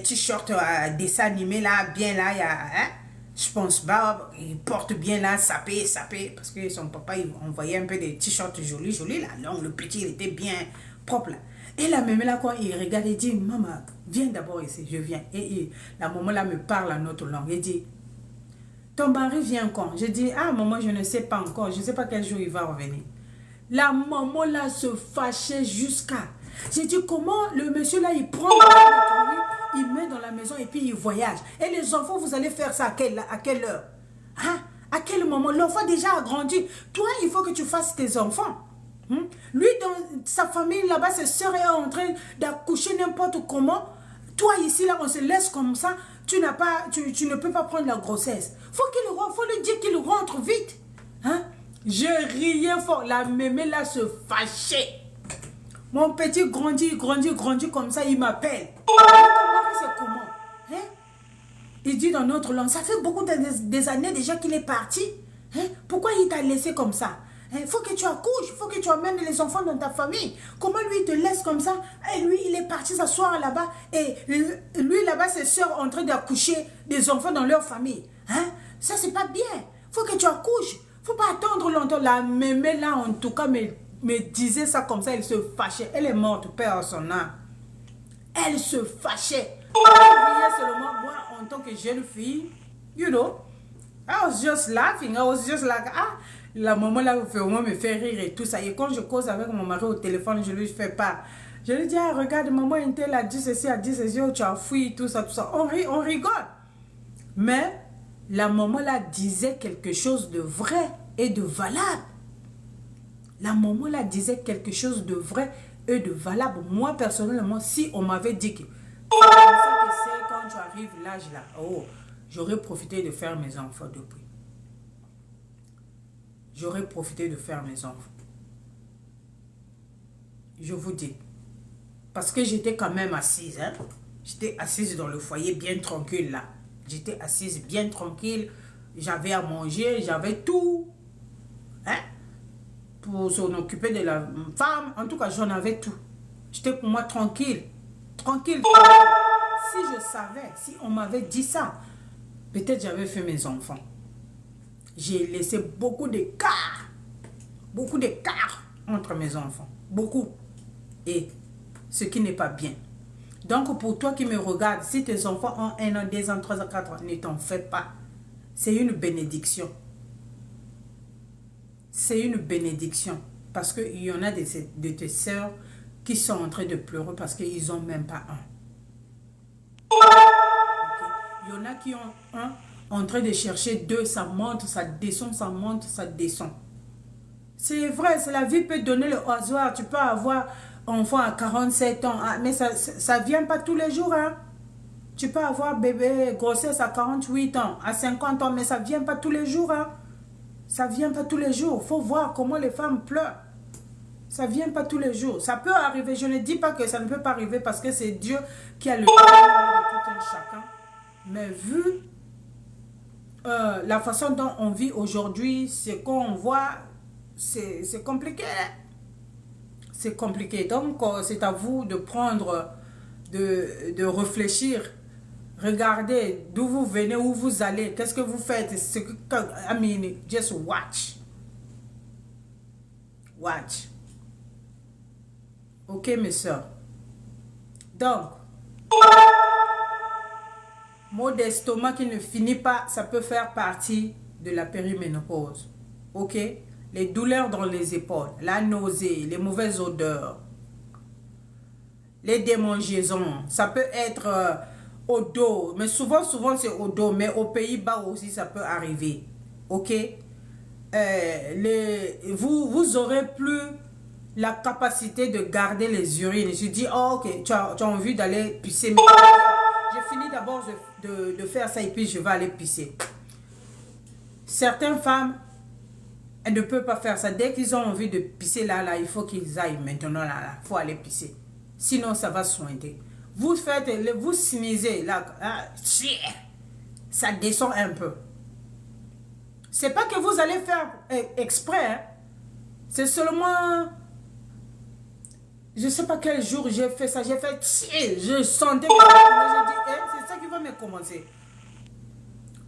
t-shirt, dessin animé là, bien là, il y a, hein, je pense pas, il porte bien là, sapé, parce que son papa, il envoyait un peu des t-shirts jolis là. Donc le petit, il était bien propre là. Et la maman là, quand il regarde, il dit, maman, viens d'abord ici, je viens. Et la maman là me parle en notre langue, il dit, ton mari vient quand? Je dis, ah maman, je ne sais pas encore, je ne sais pas quel jour il va revenir. La maman là se fâchait jusqu'à... J'ai dit, comment le monsieur là, il prend il met dans la maison et puis il voyage. Et les enfants, vous allez faire ça à quelle heure? Hein? À quel moment? L'enfant déjà a grandi. Toi, il faut que tu fasses tes enfants. Lui, dans sa famille là-bas, ses soeurs est en train d'accoucher n'importe comment. Toi, ici, là, on se laisse comme ça. Tu ne peux pas prendre la grossesse. Faut lui dire qu'il rentre vite. Hein? Je riais fort. La mémé là se fâchait. Mon petit grandit comme ça, il m'appelle. Ton mari, c'est comment? Hein? Il dit dans notre langue, ça fait beaucoup des années déjà qu'il est parti. Hein? Pourquoi il t'a laissé comme ça? Il faut que tu accouches, il faut que tu amènes les enfants dans ta famille. Comment lui il te laisse comme ça? Et lui, il est parti s'asseoir là-bas. Et lui, là-bas, ses soeurs en train d'accoucher des enfants dans leur famille. Hein? Ça, c'est pas bien. Il faut que tu accouches. Il ne faut pas attendre longtemps. La mémé, là, en tout cas, me disait ça comme ça. Elle se fâchait. Elle est morte, père son âme. Elle se fâchait. Elle riait seulement, moi, en tant que jeune fille, you know, I was just laughing. I was just like, ah, la maman là vraiment me fait rire et tout ça. Et quand je cause avec mon mari au téléphone, je lui fais pas. Je lui dis, ah, regarde, maman Intel a dit ceci, a dit ceci, oh, tu as fouillé, tout ça, tout ça. On rigole. Mais la maman là disait quelque chose de vrai et de valable. La maman là disait quelque chose de vrai et de valable. Moi, personnellement, si on m'avait dit que c'est comme ça que c'est quand tu arrives l'âge là, oh, j'aurais profité de faire mes enfants depuis. J'aurais profité de faire mes enfants. Je vous dis. Parce que j'étais quand même assise. Hein? J'étais assise dans le foyer bien tranquille là. J'étais assise bien tranquille. J'avais à manger, j'avais tout. Hein? Pour s'en occuper de la femme. En tout cas, j'en avais tout. J'étais pour moi tranquille. Tranquille. Si je savais, si on m'avait dit ça, peut-être j'avais fait mes enfants. J'ai laissé beaucoup d'écart. Beaucoup d'écart entre mes enfants. Beaucoup. Et ce qui n'est pas bien. Donc pour toi qui me regardes, si tes enfants ont 1 an, 2 ans, 3 ans, 4 ans, ne t'en fais pas. C'est une bénédiction. C'est une bénédiction. Parce qu'il y en a de tes sœurs qui sont en train de pleurer parce qu'ils n'ont même pas un. Okay. Il y en a qui ont un en train de chercher 2, ça monte, ça descend, ça monte, ça descend. C'est vrai, la vie peut donner le hasard. Tu peux avoir enfant à 47 ans, mais ça ne vient pas tous les jours. Hein? Tu peux avoir bébé, grossesse à 48 ans, à 50 ans, mais ça ne vient pas tous les jours. Hein? Ça ne vient pas tous les jours. Il faut voir comment les femmes pleurent. Ça vient pas tous les jours. Ça peut arriver. Je ne dis pas que ça ne peut pas arriver parce que c'est Dieu qui a le temps de tout un chacun. Mais vu la façon dont on vit aujourd'hui, ce qu'on voit, c'est compliqué. C'est compliqué. Donc, c'est à vous de prendre, de réfléchir. Regardez d'où vous venez, où vous allez, qu'est-ce que vous faites. I mean, just watch. Watch. Ok, mes soeurs. Donc, maux d'estomac qui ne finit pas, ça peut faire partie de la périménopause. Ok? Les douleurs dans les épaules, la nausée, les mauvaises odeurs, les démangeaisons. Ça peut être au dos, mais souvent c'est au dos, mais aux Pays-Bas aussi ça peut arriver. Ok? Vous aurez plus la capacité de garder les urines. Je dis, oh, ok, tu as envie d'aller pisser. Mais j'ai fini d'abord de faire ça et puis je vais aller pisser. Certaines femmes, elles ne peuvent pas faire ça. Dès qu'ils ont envie de pisser là, il faut qu'ils aillent maintenant là. Il faut aller pisser. Sinon, ça va sointer. Vous faites, vous sneezez là, ça descend un peu. C'est pas que vous allez faire exprès. Hein. C'est seulement... Je sais pas quel jour j'ai fait ça. J'ai fait... Je sentais que... J'ai dit, c'est ça qui va me commencer.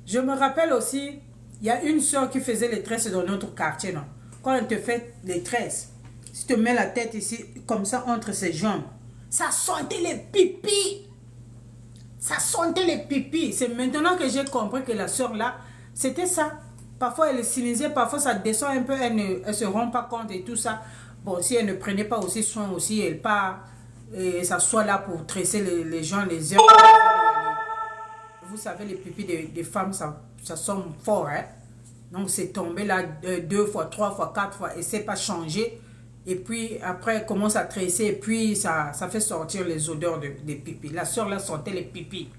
Je me rappelle aussi, il y a une soeur qui faisait les tresses dans notre quartier. Non? Quand elle te fait les tresses, si tu te mets la tête ici, comme ça, entre ses jambes, ça sentait les pipis. Ça sentait les pipis. C'est maintenant que j'ai compris que la soeur là, c'était ça. Parfois elle est sinisée, parfois ça descend un peu, elle ne se rend pas compte et tout ça. Bon, si elle ne prenait pas aussi soin aussi, elle part et s'assoit là pour tresser les gens, les heures. Vous savez, les pipis des femmes, ça sonne fort. Hein? Donc c'est tombé là 2 fois, 3 fois, 4 fois et c'est pas changé. Et puis après, elle commence à tresser et puis ça fait sortir les odeurs des pipis. La soeur là sentait les pipis.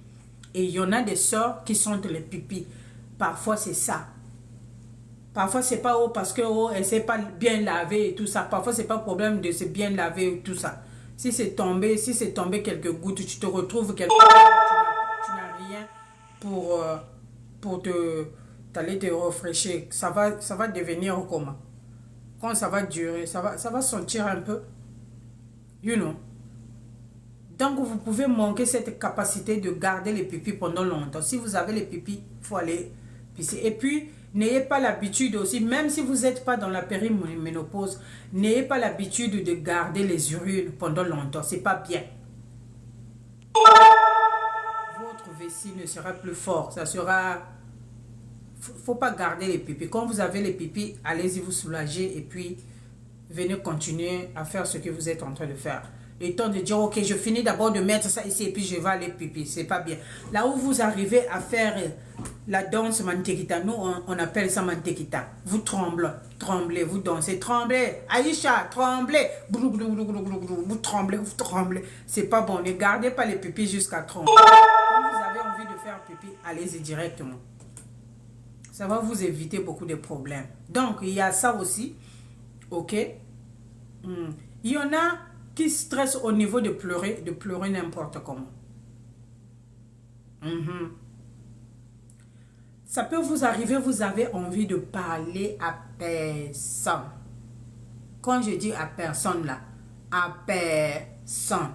Et il y en a des soeurs qui sentent les pipis. Parfois c'est ça. Parfois, c'est pas parce que elle ne s'est pas bien lavée et tout ça. Parfois, c'est pas problème de se bien laver et tout ça. Si c'est tombé quelques gouttes, tu te retrouves quelque part, tu n'as rien pour t'aller te rafraîchir. Ça va devenir comment? Quand ça va durer, ça va sentir un peu. You know. Donc, vous pouvez manquer cette capacité de garder les pipis pendant longtemps. Si vous avez les pipis, il faut aller pisser. Et puis, n'ayez pas l'habitude aussi, même si vous n'êtes pas dans la périménopause, n'ayez pas l'habitude de garder les urines pendant longtemps. C'est pas bien. Votre vessie ne sera plus fort. Ça sera... Faut pas garder les pipis. Quand vous avez les pipis, allez-y vous soulager et puis venez continuer à faire ce que vous êtes en train de faire. Le temps de dire, ok, je finis d'abord de mettre ça ici et puis je vais aller pipi. C'est pas bien. Là où vous arrivez à faire la danse mantequita, nous on appelle ça mantequita. Vous tremblez, vous dansez, tremblez. Aïcha, tremblez. Vous tremblez. C'est pas bon. Ne gardez pas les pipis jusqu'à trembler. Quand vous avez envie de faire pipi, allez-y directement. Ça va vous éviter beaucoup de problèmes. Donc, il y a ça aussi. Ok. Il y en a qui stressent au niveau de pleurer n'importe comment. Ça peut vous arriver, vous avez envie de parler à personne. Quand je dis à personne là, à personne.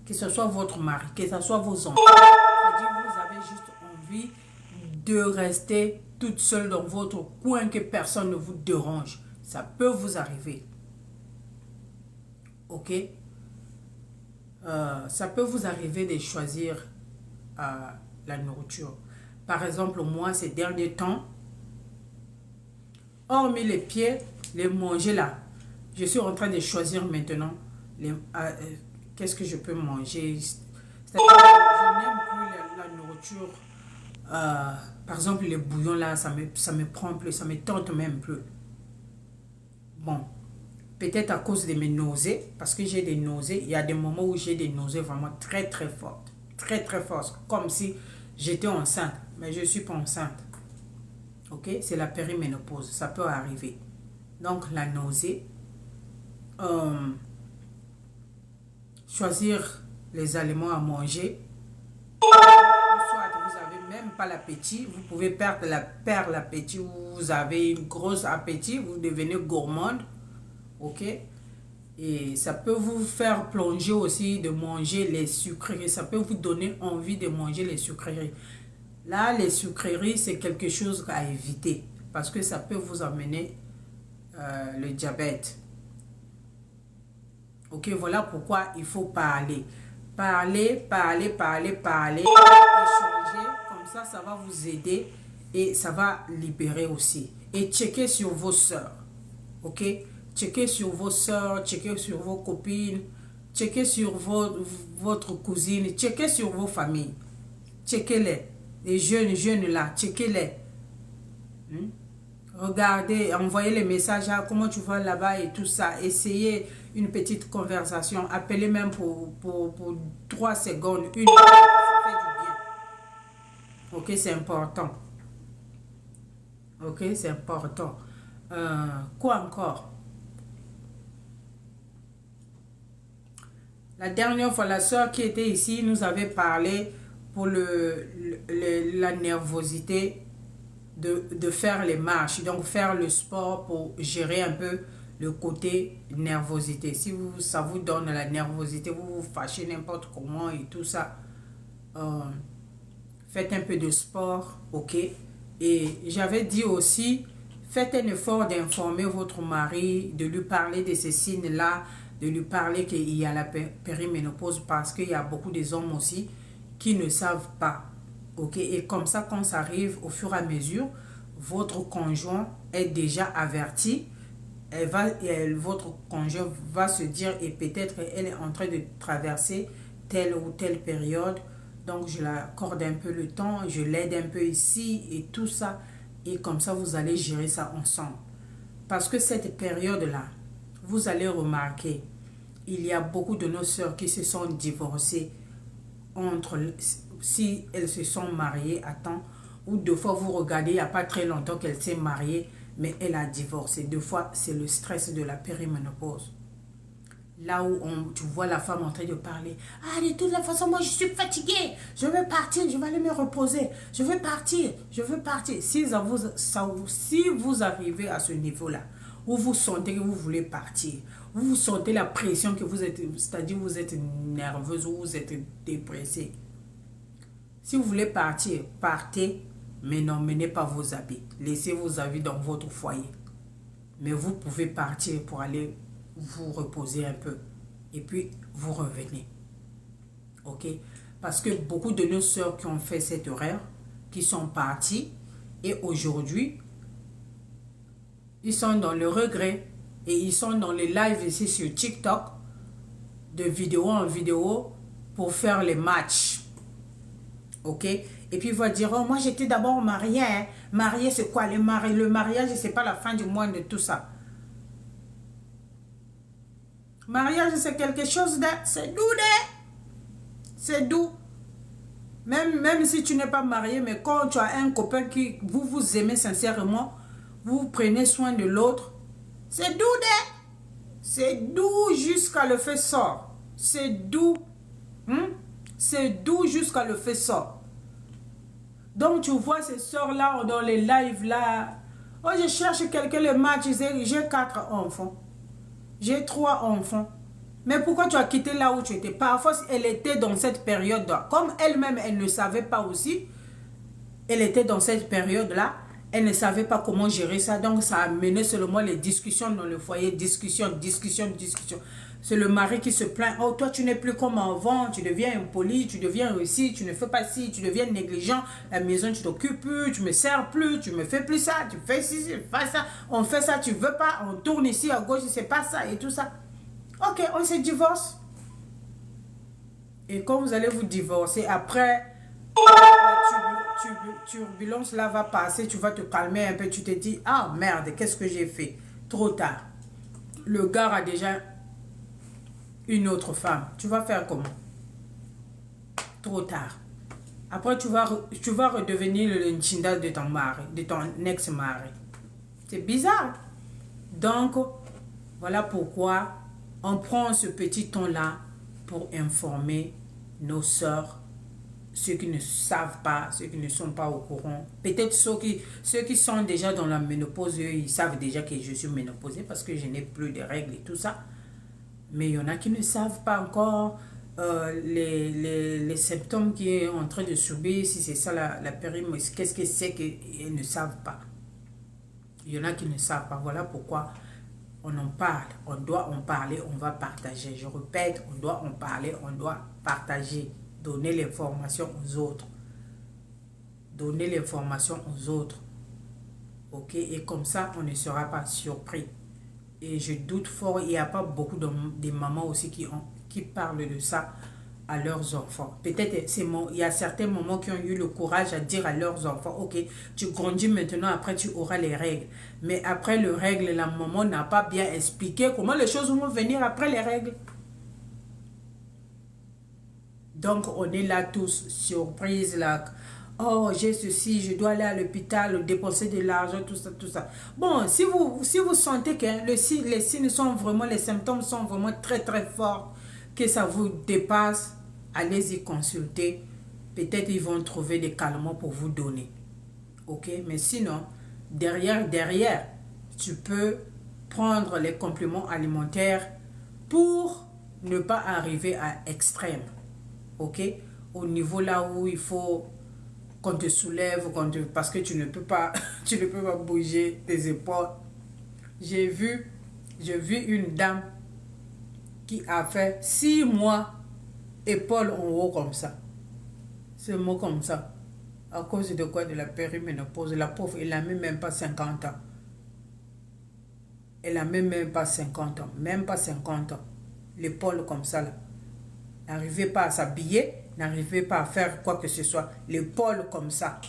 Que ce soit votre mari, que ce soit vos enfants. C'est-à-dire vous avez juste envie de rester toute seule dans votre coin, que personne ne vous dérange. Ça peut vous arriver. Ok? Ça peut vous arriver de choisir la nourriture. Par exemple, moi, ces derniers temps, hormis les pieds, les manger là, je suis en train de choisir maintenant qu'est-ce que je peux manger. C'est-à-dire que je n'aime plus la nourriture. Par exemple, les bouillons là, ça me prend plus, ça me tente même plus. Bon. Peut-être à cause de mes nausées, parce que j'ai des nausées. Il y a des moments où j'ai des nausées vraiment très très fortes. Très très fortes. Comme si j'étais enceinte. Mais je ne suis pas enceinte. Ok? C'est la périménopause. Ça peut arriver. Donc la nausée. choisir les aliments à manger. Soit vous n'avez même pas l'appétit, vous pouvez perdre l'appétit, vous avez une grosse appétit, vous devenez gourmande, ok? Et ça peut vous faire plonger aussi de manger les sucreries, ça peut vous donner envie de manger les sucreries. Là, les sucreries, c'est quelque chose à éviter parce que ça peut vous amener le diabète. Ok, voilà pourquoi il faut parler. Parler, échanger. Comme ça va vous aider et ça va libérer aussi. Et checker sur vos soeurs. Ok? Checker sur vos soeurs, checker sur vos copines, checker sur votre cousine, checker sur vos familles. Checkez-les. Les jeunes là, checkez-les. Regardez, envoyez les messages, comment tu vas là-bas et tout ça. Essayez une petite conversation. Appelez même pour 3 secondes, une minute, ça fait du bien. Ok, c'est important. Ok, c'est important. Quoi encore? La dernière fois, la soeur qui était ici nous avait parlé pour la nervosité de faire les marches. Donc, faire le sport pour gérer un peu le côté nervosité. Si ça vous donne la nervosité, vous vous fâchez n'importe comment et tout ça, faites un peu de sport, ok? Et j'avais dit aussi, faites un effort d'informer votre mari, de lui parler de ces signes-là, de lui parler qu'il y a la périménopause parce qu'il y a beaucoup de hommes aussi qui ne savent pas. Ok, et comme ça, quand ça arrive au fur et à mesure, votre conjoint est déjà averti. Votre conjoint va se dire, et peut-être elle est en train de traverser telle ou telle période. Donc, je l'accorde un peu le temps, je l'aide un peu ici et tout ça. Et comme ça, vous allez gérer ça ensemble. Parce que cette période-là, vous allez remarquer, il y a beaucoup de nos sœurs qui se sont divorcées si elles se sont mariées à temps, ou deux fois vous regardez, il n'y a pas très longtemps qu'elle s'est mariée, mais elle a divorcé. Deux fois, c'est le stress de la périménopause. Là où tu vois la femme en train de parler. Ah, de toute façon, moi, je suis fatiguée. Je veux partir, je vais aller me reposer. Je veux partir, je veux partir. Si vous arrivez à ce niveau-là, où vous sentez que vous voulez partir, vous sentez la pression que vous êtes, c'est-à-dire vous êtes nerveuse ou vous êtes dépressée. Si vous voulez partir, partez, mais n'emmenez pas vos habits. Laissez vos habits dans votre foyer. Mais vous pouvez partir pour aller vous reposer un peu. Et puis, vous revenez. Ok? Parce que beaucoup de nos sœurs qui ont fait cette erreur, qui sont parties, et aujourd'hui, ils sont dans le regret. Et ils sont dans les lives ici sur TikTok, de vidéo en vidéo, pour faire les matchs. Ok? Et puis il va dire, oh, moi j'étais d'abord mariée. Hein. Mariée, c'est quoi? Le mariage, c'est pas la fin du monde de tout ça. Mariage, c'est quelque chose de... C'est doux, c'est doux. Même si tu n'es pas marié, mais quand tu as un copain qui vous aimez sincèrement, vous prenez soin de l'autre, c'est doux, c'est doux jusqu'à le fait sort. C'est doux. C'est doux jusqu'à le fait sort. Donc tu vois ces soeurs-là dans les lives là. Oh, je cherche quelqu'un le match. J'ai 4 enfants. J'ai 3 enfants. Mais pourquoi tu as quitté là où tu étais? Parfois, elle était dans cette période-là. Comme elle-même, elle ne savait pas aussi. Elle était dans cette période-là. Elle ne savait pas comment gérer ça. Donc, ça a mené seulement les discussions dans le foyer. Discussion. C'est le mari qui se plaint. Oh, toi, tu n'es plus comme avant. Tu deviens impoli. Tu deviens aussi. Tu ne fais pas ci. Tu deviens négligent. La maison, tu t'occupes plus. Tu me sers plus. Tu me fais plus ça. Tu fais ci, tu fais ça. On fait ça. Tu veux pas. On tourne ici à gauche. C'est pas ça et tout ça. Ok, on se divorce. Et quand vous allez vous divorcer, après... turbulence là va passer, tu vas te calmer un peu, tu te dis, ah merde, qu'est-ce que j'ai fait? Trop tard. Le gars a déjà une autre femme. Tu vas faire comment? Trop tard. Après, tu vas redevenir le nchinda de ton mari, de ton ex-mari. C'est bizarre. Donc, voilà pourquoi On prend ce petit temps-là pour informer nos sœurs, ceux qui ne savent pas, ceux qui ne sont pas au courant. Peut-être ceux qui sont déjà dans la ménopause, eux, ils savent déjà que je suis ménopausée parce que je n'ai plus de règles et tout ça. Mais il y en a qui ne savent pas encore les symptômes qui est en train de subir, si c'est ça la périmètre, qu'est-ce que c'est qu'ils ne savent pas. Il y en a qui ne savent pas. Voilà pourquoi on en parle. On doit en parler, on va partager. Je répète, on doit en parler, on doit partager. Donner l'information aux autres. Donner l'information aux autres. Ok? Et comme ça, on ne sera pas surpris. Et je doute fort, il n'y a pas beaucoup de mamans aussi qui parlent de ça à leurs enfants. Peut-être il y a certains mamans qui ont eu le courage à dire à leurs enfants, ok, tu grandis maintenant, après tu auras les règles. Mais après les règles, la maman n'a pas bien expliqué comment les choses vont venir après les règles. Donc on est là tous surprise là. Oh, j'ai ceci, je dois aller à l'hôpital, dépenser de l'argent, tout ça, tout ça. Bon, si vous sentez que les signes sont vraiment, les symptômes sont vraiment très, très forts, que ça vous dépasse, allez-y consulter. Peut-être ils vont trouver des calmants pour vous donner. Ok? Mais sinon, derrière, tu peux prendre les compléments alimentaires pour ne pas arriver à extrême. Ok? Au niveau là où il faut qu'on te soulève, parce que tu ne peux pas, tu ne peux pas bouger tes épaules. J'ai vu une dame qui a fait 6 mois épaules en haut comme ça. Ce mot comme ça. À cause de quoi? De la périménopause. La pauvre, elle n'a même pas 50 ans. Elle n'a même pas 50 ans. Même pas 50 ans. L'épaule comme ça là. N'arrivait pas à s'habiller. N'arrivait pas à faire quoi que ce soit. L'épaule comme ça.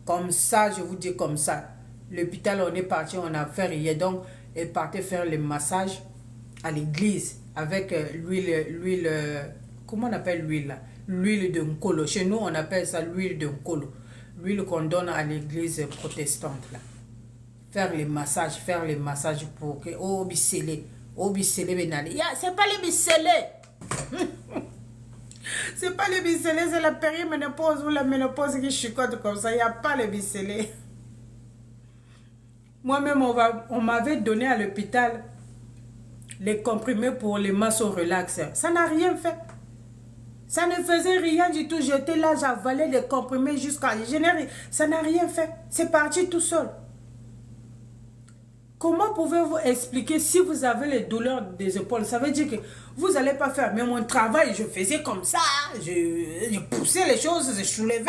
Comme ça, je vous dis comme ça. L'hôpital, on est parti, on a fait rien. Donc, elle partait faire le massage à l'église avec l'huile, comment on appelle l'huile là? L'huile de nkolo. Chez nous, on appelle ça l'huile de nkolo. L'huile qu'on donne à l'église protestante là. Faire les massages pour que, oh, bicellé, benali. C'est pas les bicellés. C'est pas les bicellés, c'est la périménopause ou la ménopause qui chicote comme ça. Il n'y a pas les bicellés. Moi-même, on m'avait donné à l'hôpital les comprimés pour les masses relax. Ça n'a rien fait. Ça ne faisait rien du tout. J'étais là, j'avalais les comprimés jusqu'à... Ça n'a rien fait. C'est parti tout seul. Comment pouvez-vous expliquer si vous avez les douleurs des épaules? Ça veut dire que vous n'allez pas faire. Mais mon travail, je faisais comme ça. Je poussais les choses, je soulevais,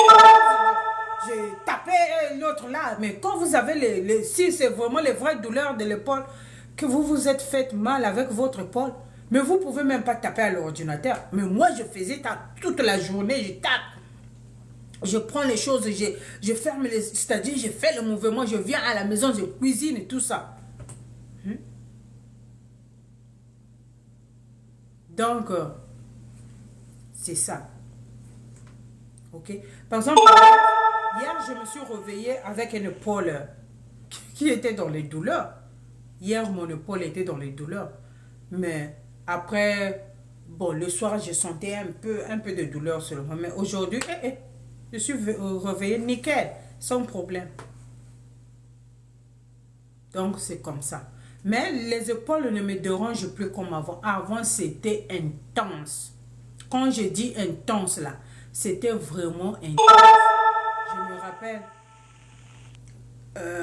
je tapais l'autre là. Mais quand vous avez si c'est vraiment les vraies douleurs de l'épaule, que vous vous êtes fait mal avec votre épaule, mais vous ne pouvez même pas taper à l'ordinateur. Mais moi, je faisais toute la journée, je tape. Je prends les choses, je ferme c'est-à-dire je fais le mouvement, je viens à la maison, je cuisine et tout ça. Donc, c'est ça. Ok? Par exemple, hier, je me suis réveillée avec une épaule qui était dans les douleurs. Hier, mon épaule était dans les douleurs. Mais après, bon, le soir, je sentais un peu de douleur seulement. Mais aujourd'hui, je suis réveillée nickel, sans problème. Donc, c'est comme ça. Mais les épaules ne me dérangent plus comme avant. Avant, c'était intense. Quand je dis intense, là, c'était vraiment intense. Je me rappelle,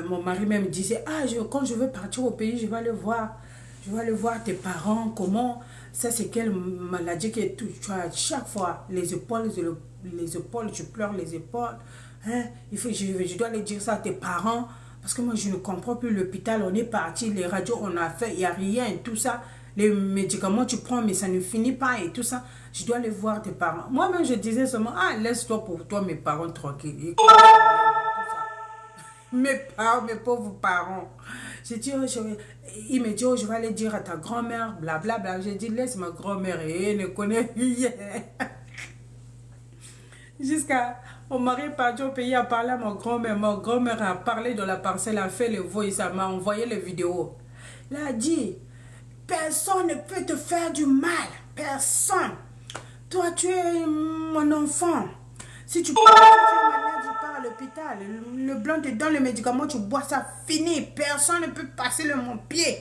mon mari même disait, quand je veux partir au pays, je vais aller voir. Je vais aller voir tes parents, comment, ça c'est quelle maladie que tu as chaque fois, les épaules, tu pleures les épaules. Hein? Je dois aller dire ça à tes parents. Parce que moi, je ne comprends plus l'hôpital. On est parti, les radios, on a fait, il n'y a rien et tout ça. Les médicaments, tu prends, mais ça ne finit pas et tout ça. Je dois aller voir tes parents. Moi-même, je disais seulement, laisse-toi pour toi, mes parents tranquilles. Mes parents, mes pauvres parents. Je dis, il me dit, je vais aller dire à ta grand-mère, blablabla. Je dis, laisse ma grand-mère, elle ne connaît rien. Jusqu'à... Mon mari est parti au pays à parler à ma grand-mère. Ma grand-mère a parlé de la parcelle, a fait les voix, ça m'a envoyé les vidéos. Elle a dit, Personne ne peut te faire du mal. Personne. Toi, tu es mon enfant. Si tu es malade, je pars à l'hôpital. Le blanc te donne le médicament, tu bois ça, fini. Personne ne peut passer mon pied.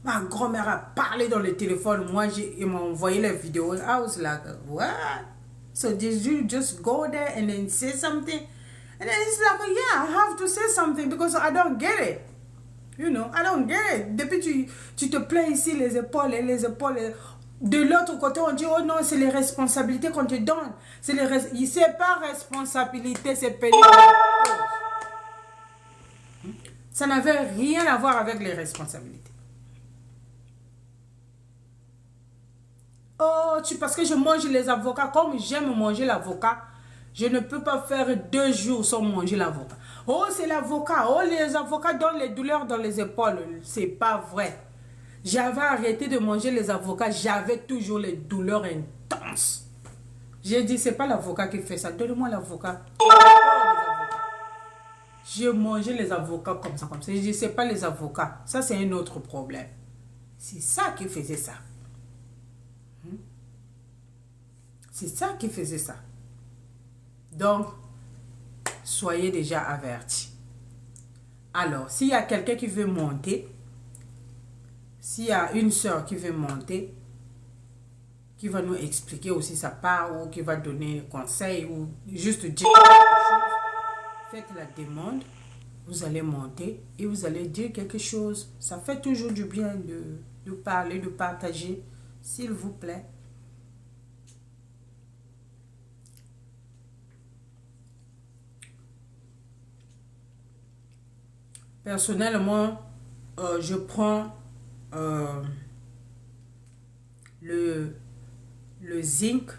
Ma grand-mère a parlé dans le téléphone. Moi, ils m'ont envoyé les vidéos. I was like, what? So did you just go there and then say something? And then it's like, yeah, I have to say something because I don't get it. You know, I don't get it. Depuis tu te plains ici, les épaules. De l'autre côté, on dit, oh non, c'est les responsabilités qu'on te donne. C'est pas responsabilité, c'est payer. Ça n'avait rien à voir avec les responsabilités. Oh, parce que je mange les avocats, comme j'aime manger l'avocat, je ne peux pas faire 2 jours sans manger l'avocat. Oh, c'est l'avocat. Oh, les avocats donnent les douleurs dans les épaules. C'est pas vrai. J'avais arrêté de manger les avocats. J'avais toujours les douleurs intenses. J'ai dit, c'est pas l'avocat qui fait ça. Donne-moi l'avocat. Je mangeais les avocats comme ça, comme ça. J'ai dit, c'est pas les avocats. Ça, c'est un autre problème. C'est ça qui faisait ça. C'est ça qui faisait ça. Donc, soyez déjà avertis. Alors, s'il y a quelqu'un qui veut monter, s'il y a une soeur qui veut monter, qui va nous expliquer aussi sa part ou qui va donner un conseil ou juste dire quelque chose, faites la demande, vous allez monter et vous allez dire quelque chose. Ça fait toujours du bien de parler, de partager, s'il vous plaît. Personnellement, je prends le zinc,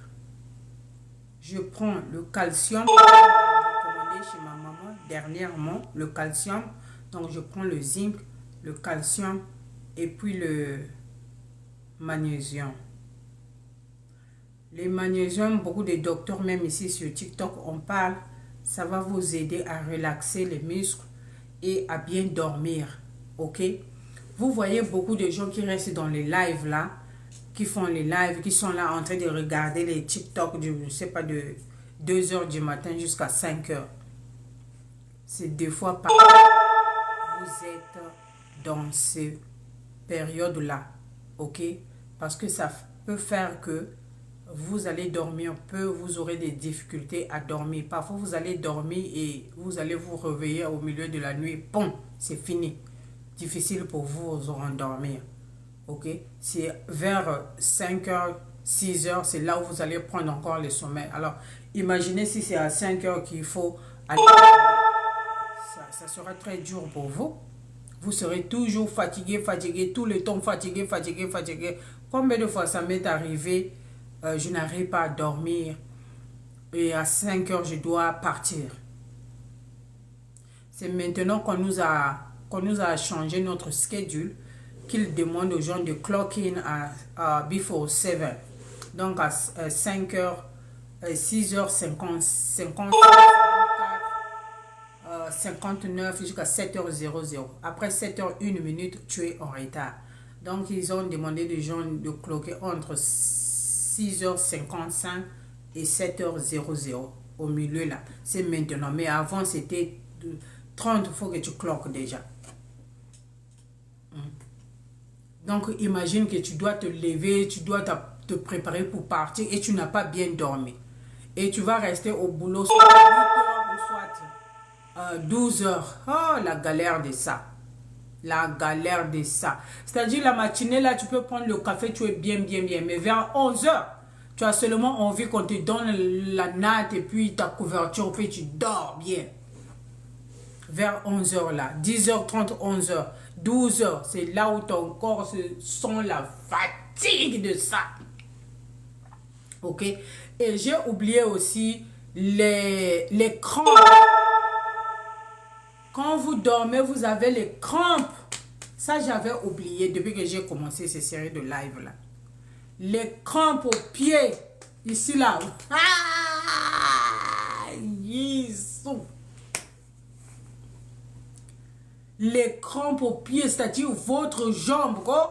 je prends le calcium, recommandé chez ma maman dernièrement, le calcium. Donc je prends le zinc, le calcium et puis le magnésium. Les magnésium, beaucoup de docteurs, même ici sur TikTok, on parle, ça va vous aider à relaxer les muscles et à bien dormir, ok? Vous voyez beaucoup de gens qui restent dans les lives là, qui font les lives, qui sont là en train de regarder les TikTok, je ne sais pas, de 2 h du matin jusqu'à 5 h. C'est 2 fois par jour. Vous êtes dans ces périodes-là, ok? Parce que ça peut faire que vous allez dormir peu, vous aurez des difficultés à dormir. Parfois, vous allez dormir et vous allez vous réveiller au milieu de la nuit. Bon, c'est fini. Difficile pour vous vous endormir. Ok? C'est vers 5 h, 6 h, c'est là où vous allez prendre encore le sommeil. Alors, imaginez si c'est à 5 h qu'il faut aller. Ça sera très dur pour vous. Vous serez toujours fatigué, tout le temps fatigué. Combien de fois ça m'est arrivé? Je n'arrive pas à dormir et à 5 h je dois partir. C'est maintenant qu'on nous a changé notre schedule qu'il demande aux gens de clock in à before 7. Donc à 5 h, 6 h 50, 59 jusqu'à 7 h 00. Après 7 h 1 minute, tu es en retard. Donc ils ont demandé aux gens de cloquer entre 6 h 55 et 7 h 00 au milieu là. C'est maintenant. Mais avant c'était 30, il faut que tu cloques déjà. Donc imagine que tu dois te lever, tu dois te préparer pour partir et tu n'as pas bien dormi. Et tu vas rester au boulot soit 8 h ou soit 12 h. Oh, la galère de ça. La galère de ça. C'est-à-dire la matinée là, tu peux prendre le café, tu es bien. Mais vers 11 h, tu as seulement envie qu'on te donne la natte et puis ta couverture, puis tu dors bien. Vers 11 h là, 10 h 30, 11 h, 12 h, c'est là où ton corps se sent la fatigue de ça. Ok? Et j'ai oublié aussi les crampes. Quand vous dormez, vous avez les crampes. Ça, j'avais oublié depuis que j'ai commencé ces séries de live là. Les crampes aux pieds. Ici là. Ah! Jésus. Les crampes aux pieds, c'est-à-dire votre jambe. Oh,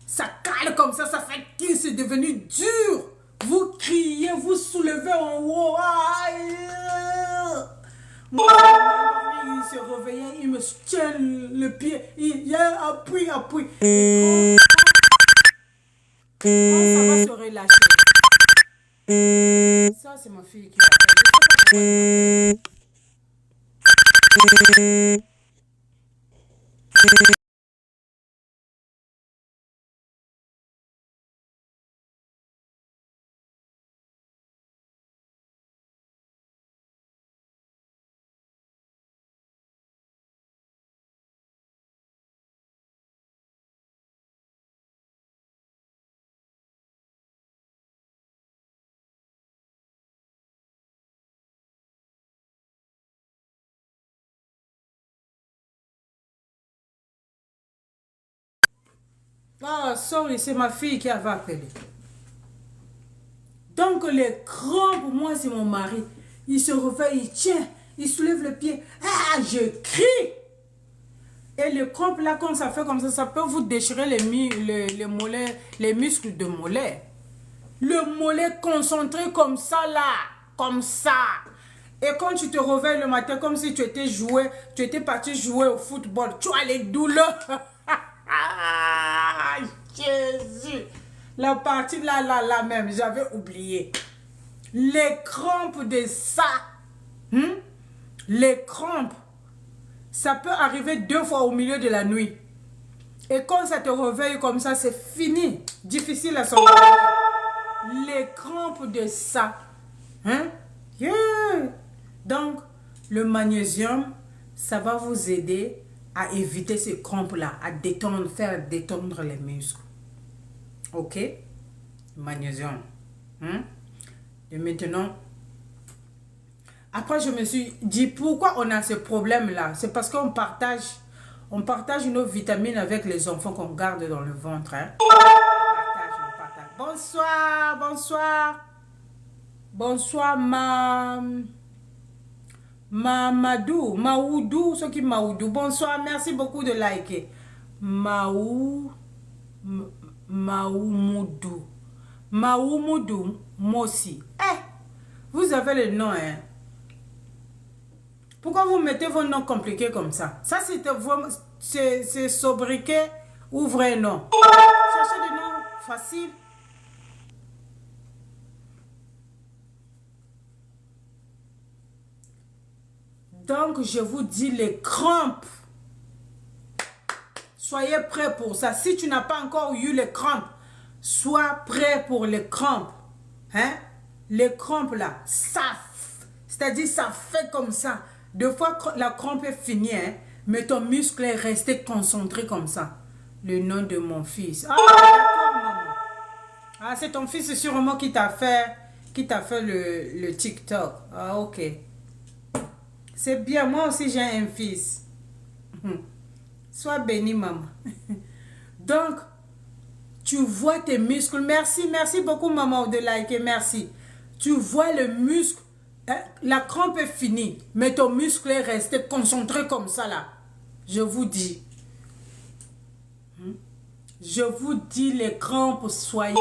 Ça cale comme ça fait que c'est devenu dur. Vous criez, vous soulevez en haut. Moi, il se réveillait, il me tient le pied. Il y a appui. Et quand ça va se relâcher. Ça, c'est ma fille qui m'appelle. Ah, sorry, c'est ma fille qui avait appelé. Donc, les crampes, moi, c'est mon mari. Il se réveille, il tient, il soulève le pied. Ah, je crie. Et les crampes, là, quand ça fait comme ça peut vous déchirer les mollets, les muscles de mollet. Le mollet concentré comme ça, là. Comme ça. Et quand tu te réveilles le matin, comme si tu étais parti jouer au football, tu as les douleurs. Ah, Jésus. La partie là même, j'avais oublié. Les crampes de ça. Les crampes. Ça peut arriver 2 fois au milieu de la nuit. Et quand ça te réveille comme ça, c'est fini. Difficile à s'en réveiller. Les crampes de ça. Yeah. Donc, le magnésium, ça va vous aider à éviter ces crampes-là, à détendre, faire détendre les muscles. Ok? Magnésium. Et maintenant, après je me suis dit, pourquoi on a ce problème-là? C'est parce qu'on partage nos vitamines avec les enfants qu'on garde dans le ventre. On partage. Bonsoir. Bonsoir, Maoudou, ceux qui Maoudou. Bonsoir, merci beaucoup de liker. Maoumoudou, moi aussi. Vous avez le nom, hein? Pourquoi vous mettez vos noms compliqués comme ça? Ça, c'est sobriquet ou vrai nom? Cherchez des noms faciles. Donc, je vous dis les crampes. Soyez prêts pour ça. Si tu n'as pas encore eu les crampes, sois prêt pour les crampes. Les crampes là, ça, c'est-à-dire ça fait comme ça. Deux fois la crampe est finie, mais ton muscle est resté concentré comme ça. Le nom de mon fils. Ah, d'accord, maman. Ah, c'est ton fils sûrement qui t'a fait le TikTok. Ah, ok. C'est bien, moi aussi j'ai un fils. Sois béni, maman. Donc, tu vois tes muscles. Merci beaucoup, maman, de liker. Merci. Tu vois le muscle. La crampe est finie, mais ton muscle est resté concentré comme ça, là. Je vous dis. Je vous dis, les crampes, soyez.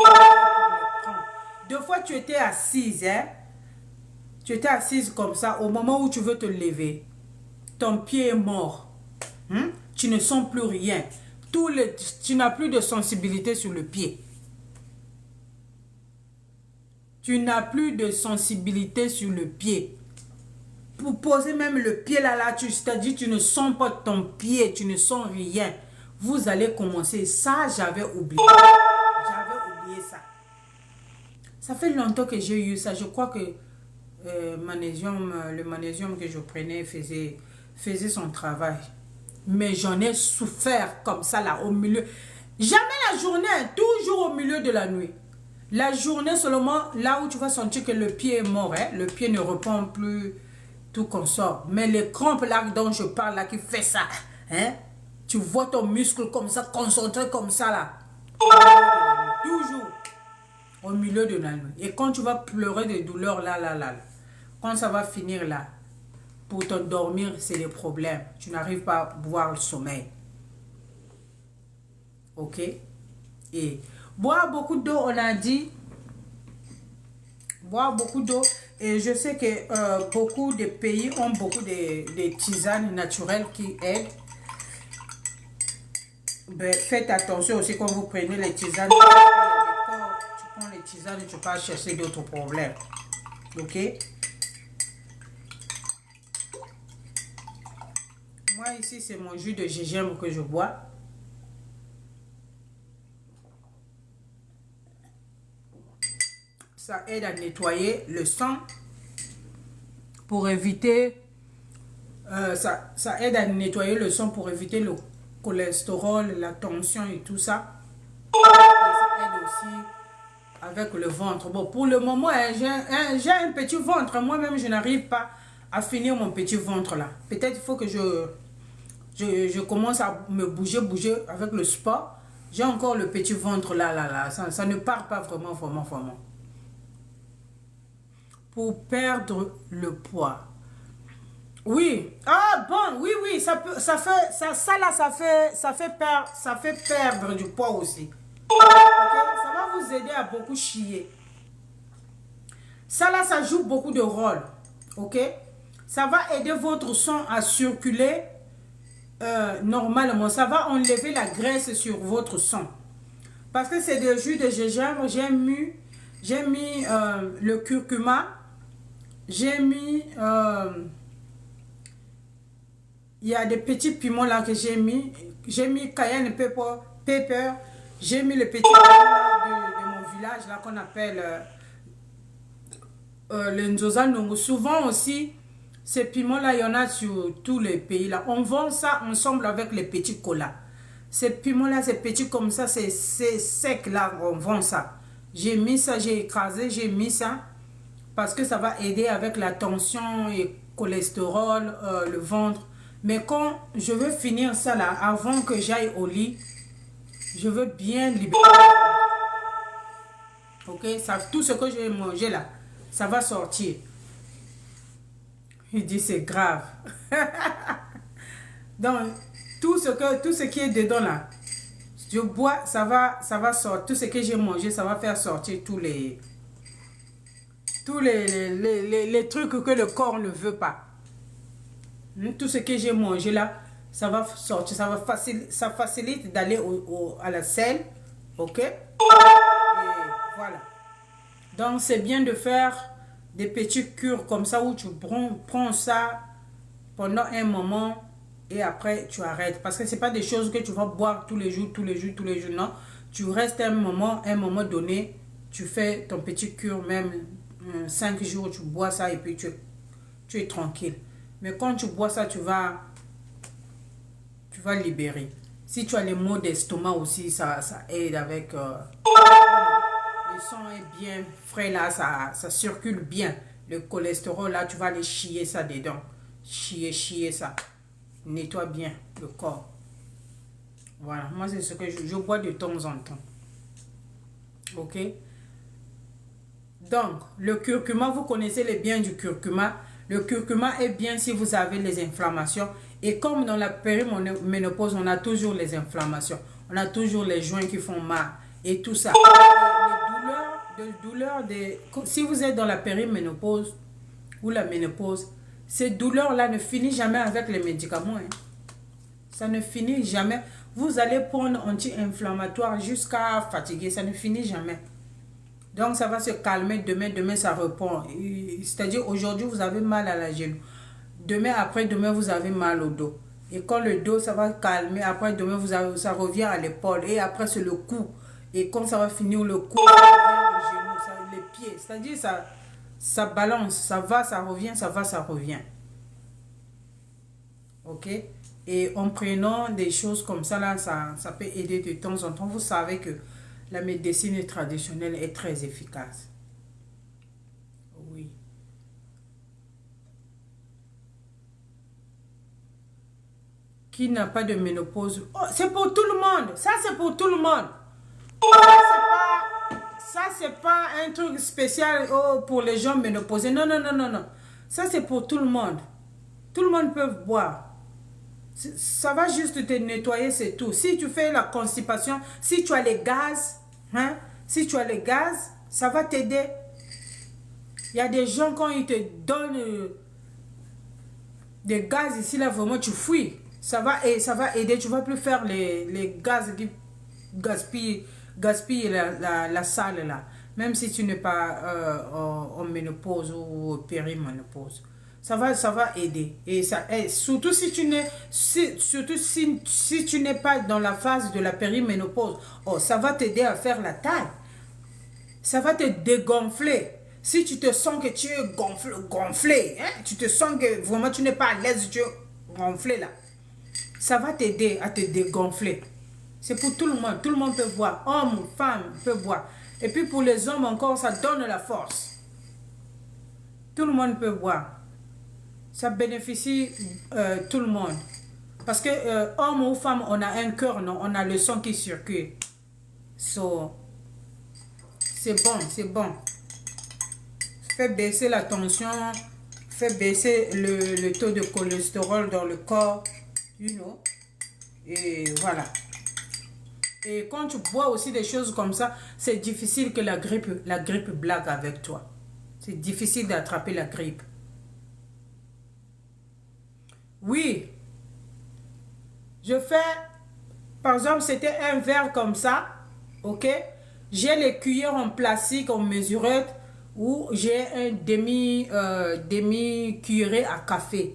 Deux fois, tu étais assise, Tu étais assise comme ça. Au moment où tu veux te lever, ton pied est mort. Tu ne sens plus rien. Tu n'as plus de sensibilité sur le pied. Tu n'as plus de sensibilité sur le pied. Pour poser même le pied là, c'est-à-dire tu ne sens pas ton pied, tu ne sens rien. Vous allez commencer. Ça, j'avais oublié. J'avais oublié ça. Ça fait longtemps que j'ai eu ça. Je crois que le magnésium que je prenais faisait son travail. Mais j'en ai souffert comme ça là, au milieu. Jamais la journée, toujours au milieu de la nuit. La journée seulement, là où tu vas sentir que le pied est mort, le pied ne répond plus, tout consort. Mais les crampes là dont je parle là, qui fait ça, tu vois ton muscle comme ça, concentré comme ça là. Toujours au milieu de la nuit. Et quand tu vas pleurer de douleur là, quand ça va finir là, pour t'endormir, c'est le problème. Tu n'arrives pas à voir le sommeil. Ok? Et boire beaucoup d'eau, on a dit. Boire beaucoup d'eau. Et je sais que beaucoup de pays ont beaucoup de tisanes naturelles qui aident. Ben, faites attention aussi quand vous prenez les tisanes. Tu prends les tisanes et tu peux chercher d'autres problèmes. Ok? Moi ici, c'est mon jus de gingembre que je bois. Ça aide à nettoyer le sang pour éviter... ça aide à nettoyer le sang pour éviter le cholestérol, la tension et tout ça. Et ça aide aussi avec le ventre. Bon, pour le moment, j'ai un petit ventre. Moi-même, je n'arrive pas à finir mon petit ventre là. Peut-être il faut que je commence à me bouger avec le sport. J'ai encore le petit ventre là. Ça ne part pas vraiment. Pour perdre le poids. Oui. Ah bon, oui, ça fait perdre du poids aussi. Okay? Ça va vous aider à beaucoup chier. Ça là, ça joue beaucoup de rôle. Ok? Ça va aider votre sang à circuler normalement. Ça va enlever la graisse sur votre sang. Parce que c'est du jus de gingembre. J'ai mis le curcuma. J'ai mis... il y a des petits piments là que j'ai mis. J'ai mis cayenne pepper. J'ai mis le petit piment de mon village là qu'on appelle le Nzoza Nongo. Souvent aussi, ces piments là, il y en a sur tous les pays là. On vend ça ensemble avec les petits colas. Ces piments là, c'est petits comme ça, c'est sec là, on vend ça. J'ai mis ça, j'ai écrasé, j'ai mis ça. Parce que ça va aider avec la tension et cholestérol, le ventre. Mais quand je veux finir ça là, avant que j'aille au lit, je veux bien libérer. Ok, ça, tout ce que j'ai mangé là, ça va sortir. Il dit c'est grave. Donc, tout ce qui est dedans là, je bois, ça va sortir. Tout ce que j'ai mangé, ça va faire sortir tous les trucs que le corps ne veut pas. Tout ce que j'ai mangé là, ça va sortir. Ça facilite d'aller à la selle. Ok? Et voilà. Donc, c'est bien de faire des petites cures comme ça où tu prends ça pendant un moment et après tu arrêtes. Parce que ce n'est pas des choses que tu vas boire tous les jours. Non. Tu restes un moment donné, tu fais ton petit cure même 5 jours, tu bois ça et puis tu es tranquille. Mais quand tu bois ça, tu vas libérer. Si tu as les maux d'estomac aussi, ça aide avec... le sang est bien frais là, ça circule bien. Le cholestérol là, tu vas aller chier ça dedans. Chier ça. Nettoie bien le corps. Voilà, moi c'est ce que je bois de temps en temps. Ok? Donc, le curcuma, vous connaissez les biens du curcuma. Le curcuma est bien si vous avez les inflammations. Et comme dans la périménopause, on a toujours les inflammations. On a toujours les joints qui font mal. Et tout ça. Si vous êtes dans la périménopause ou la ménopause, ces douleurs-là ne finissent jamais avec les médicaments. Hein. Ça ne finit jamais. Vous allez prendre anti-inflammatoire jusqu'à fatiguer. Ça ne finit jamais. Donc, ça va se calmer. Demain, ça reprend. C'est-à-dire, aujourd'hui, vous avez mal à la genou. Demain, après-demain, vous avez mal au dos. Et quand le dos, ça va calmer. Après, demain, ça revient à l'épaule. Et après, c'est le cou. Et quand ça va finir, le cou, ça revient au genou, les pieds. C'est-à-dire, ça balance. Ça va, ça revient, ça va, ça revient. Ok? Et en prenant des choses comme ça, là, ça peut aider de temps en temps. Vous savez que la médecine traditionnelle est très efficace. Oui. Qui n'a pas de ménopause? Oh, c'est pour tout le monde. Ça, c'est pour tout le monde. Ça, c'est pas un truc spécial pour les gens ménopausés. Non. Ça, c'est pour tout le monde. Tout le monde peut boire. Ça va juste te nettoyer, c'est tout. Si tu fais la constipation, si tu as les gaz, hein, si tu as les gaz, ça va t'aider. Il y a des gens, quand ils te donnent des gaz ici, là, vraiment, tu fuis. Ça va aider. Tu ne vas plus faire les gaz qui gaspillent la salle, là. Même si tu n'es pas en ménopause ou périménopause. Ça va aider. Et ça aide. Surtout si tu n'es pas dans la phase de la périménopause. Oh, ça va t'aider à faire la taille. Ça va te dégonfler. Si tu te sens que tu es gonflé, hein, tu te sens que vraiment tu n'es pas à l'aise, tu es gonflé là. Ça va t'aider à te dégonfler. C'est pour tout le monde. Tout le monde peut boire. Homme, femme peut boire. Et puis pour les hommes encore, ça donne la force. Tout le monde peut boire. Ça bénéficie tout le monde. Parce que homme ou femme, on a un cœur, non? On a le sang qui circule. So, c'est bon, c'est bon. Fait baisser la tension, fait baisser le taux de cholestérol dans le corps, you know. Et voilà. Et quand tu bois aussi des choses comme ça, c'est difficile que la grippe blague avec toi. C'est difficile d'attraper la grippe. Oui. Je fais, par exemple, c'était un verre comme ça, ok? J'ai les cuillères en plastique, en mesurette, où j'ai un demi cuillerée à café.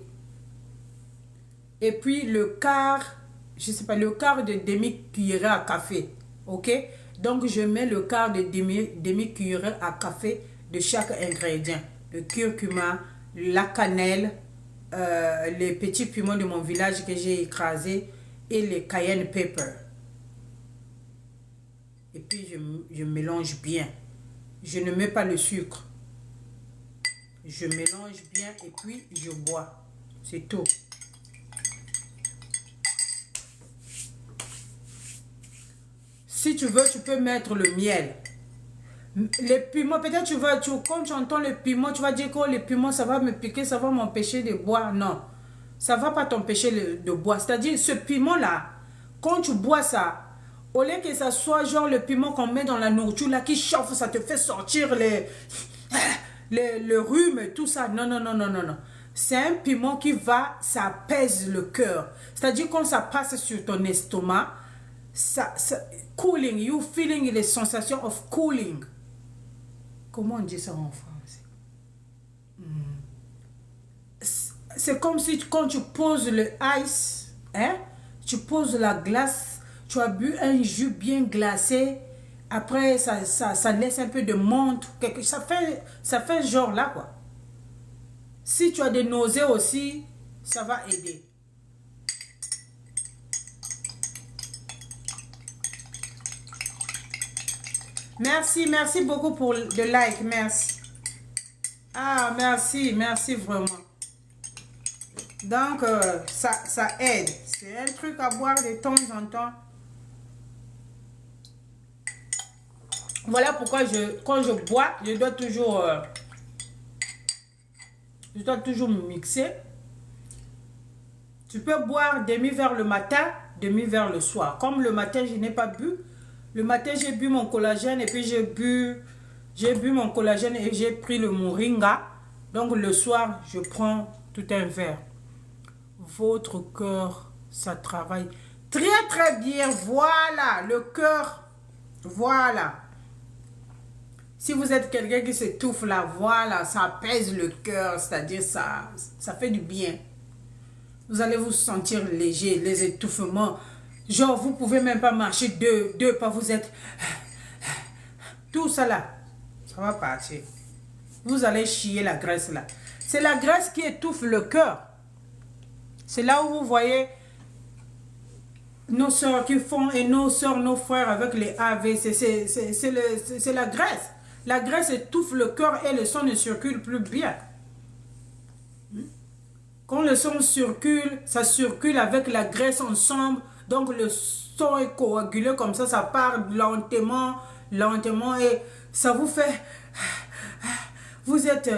Et puis le quart, je sais pas, le quart de demi cuillerée à café. Ok? Donc je mets le quart de demi cuillerée à café de chaque ingrédient. Le curcuma, la cannelle, les petits piments de mon village que j'ai écrasés et les cayenne pepper. Et puis je mélange bien. Je ne mets pas le sucre. Je mélange bien et puis je bois. C'est tout. Si tu veux, tu peux mettre le miel. Les piments, peut-être quand tu entends le piment, tu vas dire que les piments, ça va me piquer, ça va m'empêcher de boire. Non, ça ne va pas t'empêcher de boire. C'est-à-dire, ce piment-là, quand tu bois ça, au lieu que ça soit genre le piment qu'on met dans la nourriture là qui chauffe, ça te fait sortir le rhume et tout ça. Non, non, non, non, non, non. C'est un piment qui va, ça apaise le cœur. C'est-à-dire quand ça passe sur ton estomac, ça cooling, you feeling les sensations of cooling. Comment on dit ça en français? C'est comme si quand tu poses le ice, hein, tu poses la glace. Tu as bu un jus bien glacé. Après, ça laisse un peu de menthe. Ça fait genre là, quoi. Si tu as des nausées aussi, ça va aider. Merci, merci beaucoup pour le like. Merci. Ah, merci, merci vraiment. Donc, ça aide. C'est un truc à boire de temps en temps. Voilà pourquoi quand je bois, je dois toujours me mixer. Tu peux boire demi-verre le matin, demi-verre le soir. Comme le matin, je n'ai pas bu. Le matin, j'ai bu mon collagène et puis j'ai bu mon collagène et j'ai pris le moringa. Donc le soir, je prends tout un verre. Votre cœur, ça travaille très très bien. Voilà, le cœur, voilà. Si vous êtes quelqu'un qui s'étouffe là, voilà, ça apaise le cœur, c'est-à-dire ça fait du bien. Vous allez vous sentir léger, les étouffements. Genre, vous pouvez même pas marcher deux pas, vous êtes... Tout ça là, ça va partir. Vous allez chier la graisse là. C'est la graisse qui étouffe le cœur. C'est là où vous voyez nos soeurs qui font, et nos soeurs, nos frères avec les AVC. C'est la graisse. La graisse étouffe le cœur et le sang ne circule plus bien. Quand le sang circule, ça circule avec la graisse ensemble. Donc le sang est coagulé comme ça part lentement, lentement et ça vous fait... Vous êtes...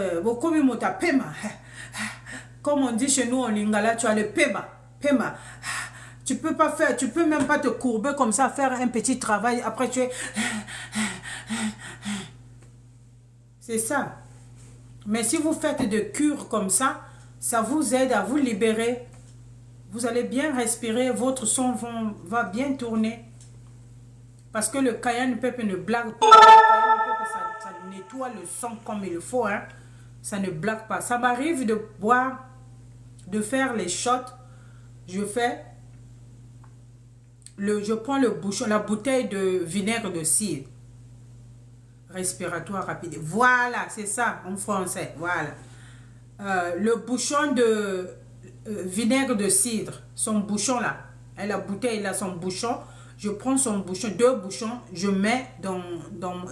Comme on dit chez nous en lingala, tu as le pema. Pema, tu peux pas faire, tu peux même pas te courber comme ça, faire un petit travail, après tu es... C'est ça. Mais si vous faites de cures comme ça vous aide à vous libérer. Vous allez bien respirer, votre sang va bien tourner. Parce que le cayenne pepper ne blague pas. Le cayenne pepper, ça nettoie le sang comme il faut. Hein. Ça ne blague pas. Ça m'arrive de boire, de faire les shots. Je prends le bouchon, la bouteille de vinaigre de cidre. Respiratoire rapide. Voilà, c'est ça en français. Voilà. Le bouchon de vinaigre de cidre, son bouchon là. Et la bouteille là, son bouchon. Je prends son bouchon, 2 bouchons, je mets dans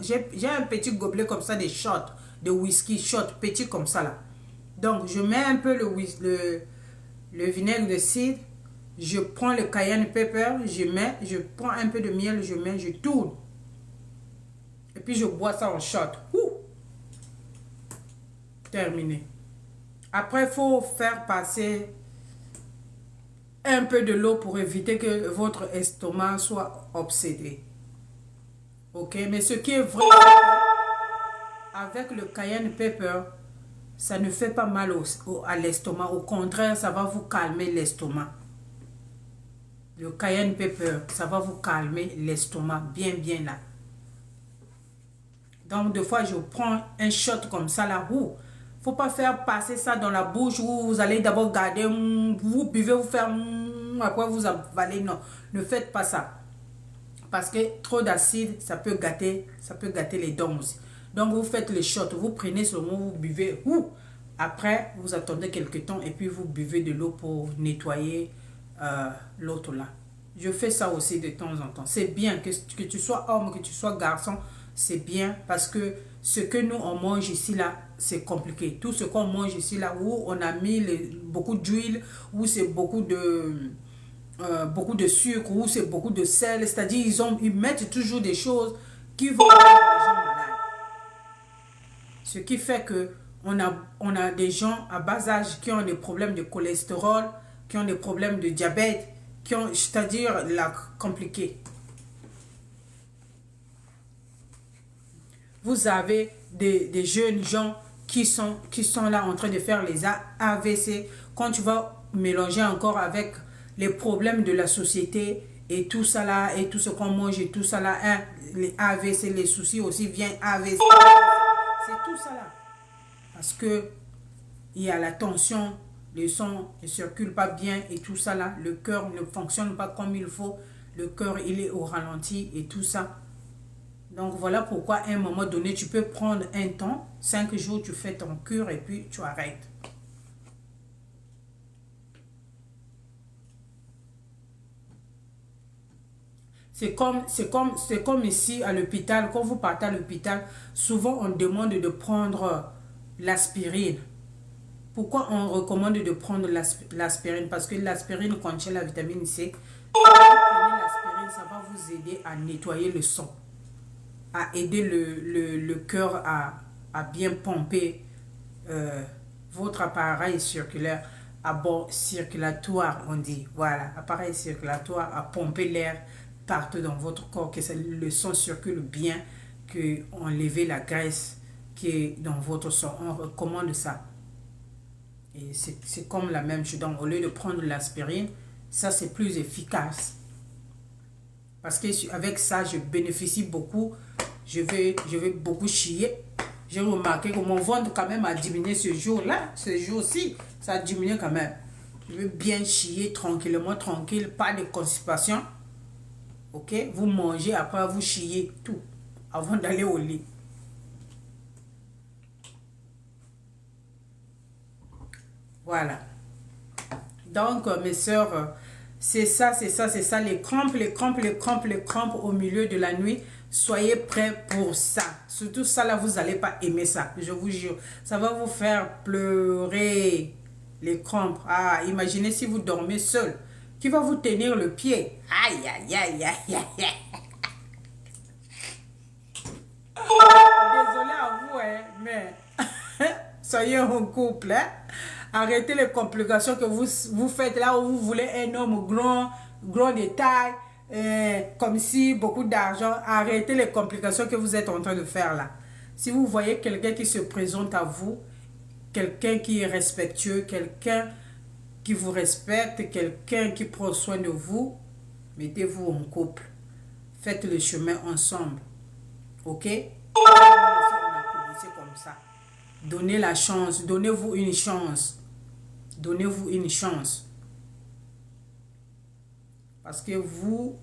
j'ai un petit gobelet comme ça, des shots, de whisky shot, petit comme ça là. Donc, je mets un peu le vinaigre de cidre, je prends le cayenne pepper, je prends un peu de miel, je tourne. Et puis, je bois ça en shot. Ouh! Terminé. Après, il faut faire passer un peu de l'eau pour éviter que votre estomac soit obsédé. Ok, mais ce qui est vrai, avec le cayenne pepper, ça ne fait pas mal à l'estomac. Au contraire, ça va vous calmer l'estomac. Le cayenne pepper, ça va vous calmer l'estomac bien là. Donc, des fois, je prends un shot comme ça là. Faut pas faire passer ça dans la bouche où vous allez d'abord garder, vous buvez, vous faire, après vous avalez. Non, ne faites pas ça. Parce que trop d'acide, ça peut gâter les dents aussi. Donc vous faites le shot, vous prenez seulement, vous buvez. Après, vous attendez quelques temps et puis vous buvez de l'eau pour nettoyer l'autre là. Je fais ça aussi de temps en temps. C'est bien que tu sois homme, que tu sois garçon, c'est bien parce que ce que nous on mange ici là, c'est compliqué. Tout ce qu'on mange ici là, où on a mis beaucoup d'huile, où c'est beaucoup de sucre, où c'est beaucoup de sel, c'est-à-dire ils mettent toujours des choses qui vont rendre les gens malades. Ce qui fait que on a des gens à bas âge qui ont des problèmes de cholestérol, qui ont des problèmes de diabète, c'est-à-dire la compliqué. Vous avez des jeunes gens qui sont là en train de faire les AVC. Quand tu vas mélanger encore avec les problèmes de la société et tout ça là, et tout ce qu'on mange et tout ça là, hein, les AVC, les soucis aussi viennent AVC. C'est tout ça là. Parce que il y a la tension, le sang ne circule pas bien et tout ça là, le cœur ne fonctionne pas comme il faut, le cœur il est au ralenti et tout ça. Donc voilà pourquoi à un moment donné, tu peux prendre un temps, 5 jours, tu fais ton cure et puis tu arrêtes. C'est comme ici à l'hôpital, quand vous partez à l'hôpital, souvent on demande de prendre l'aspirine. Pourquoi on recommande de prendre l'aspirine? Parce que l'aspirine contient la vitamine C. Quand vous prenez l'aspirine, ça va vous aider à nettoyer le sang, à aider le cœur à bien pomper votre appareil circulaire, circulatoire, on dit. Voilà, appareil circulatoire, à pomper l'air partout dans votre corps, que le sang circule bien, que enlever la graisse qui est dans votre sang. On recommande ça. Et c'est comme la même chose. Donc, au lieu de prendre l'aspirine, ça c'est plus efficace. Parce qu'avec ça, je bénéficie beaucoup. Je vais beaucoup chier. J'ai remarqué que mon ventre quand même a diminué ce jour-là. Ce jour-ci, ça a diminué quand même. Je vais bien chier tranquillement, tranquille. Pas de constipation. Ok? Vous mangez, après vous chiez tout. Avant d'aller au lit. Voilà. Donc, mes soeurs, c'est ça, les crampes au milieu de la nuit. Soyez prêts pour ça. Surtout ça, là, vous n'allez pas aimer ça. Je vous jure. Ça va vous faire pleurer. Les crampes. Ah, imaginez si vous dormez seul. Qui va vous tenir le pied? Aïe, aïe, aïe, aïe, aïe. Désolé à vous, hein, mais soyez en couple. Hein? Arrêtez les complications que vous faites là où vous voulez un homme grand de taille, comme si beaucoup d'argent. Arrêtez les complications que vous êtes en train de faire là. Si vous voyez quelqu'un qui se présente à vous, quelqu'un qui est respectueux, quelqu'un qui vous respecte, quelqu'un qui prend soin de vous, mettez-vous en couple. Faites le chemin ensemble. Ok? On a commencé comme ça. Donnez la chance. Donnez-vous une chance. Donnez-vous une chance. Parce que vous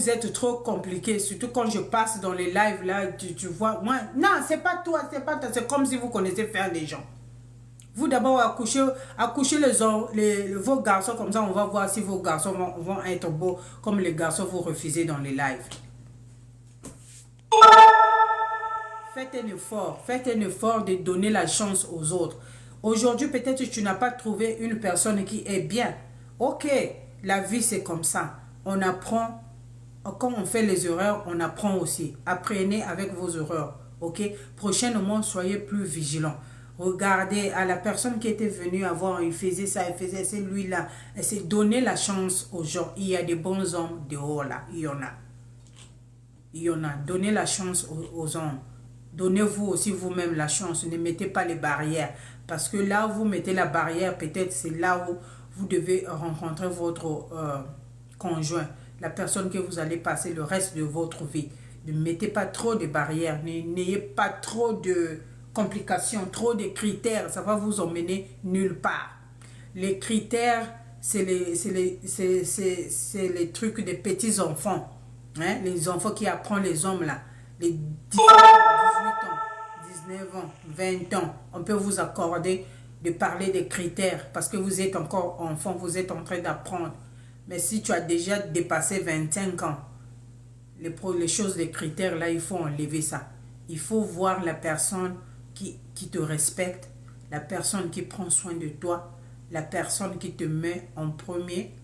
êtes trop compliqué. Surtout quand je passe dans les lives là, tu vois. Moi, non, c'est pas toi, c'est pas toi. C'est comme si vous connaissez faire des gens. Vous d'abord accouchez vos garçons, comme ça on va voir si vos garçons vont être beaux comme les garçons vous refusez dans les lives. Faites un effort de donner la chance aux autres. Aujourd'hui, peut-être que tu n'as pas trouvé une personne qui est bien. Ok, la vie c'est comme ça. On apprend, quand on fait les erreurs, on apprend aussi. Apprenez avec vos erreurs. Ok, prochainement, soyez plus vigilants. Regardez à la personne qui était venue avant, il faisait ça, c'est lui-là. C'est donner la chance aux gens. Il y a des bons hommes dehors là, il y en a. Il y en a. Donnez la chance aux hommes. Donnez-vous aussi vous-même la chance. Ne mettez pas les barrières. Parce que là où vous mettez la barrière, peut-être c'est là où vous devez rencontrer votre conjoint. La personne que vous allez passer le reste de votre vie. Ne mettez pas trop de barrières. N'ayez pas trop de complications, trop de critères. Ça va vous emmener nulle part. Les critères, c'est les trucs des petits enfants. Hein? Les enfants qui apprennent les hommes là. Les 18 ans, 19 ans, 20 ans. On peut vous accorder de parler des critères parce que vous êtes encore enfant, vous êtes en train d'apprendre. Mais si tu as déjà dépassé 25 ans, les choses, les critères là, il faut enlever ça. Il faut voir la personne qui te respecte, la personne qui prend soin de toi, la personne qui te met en premier.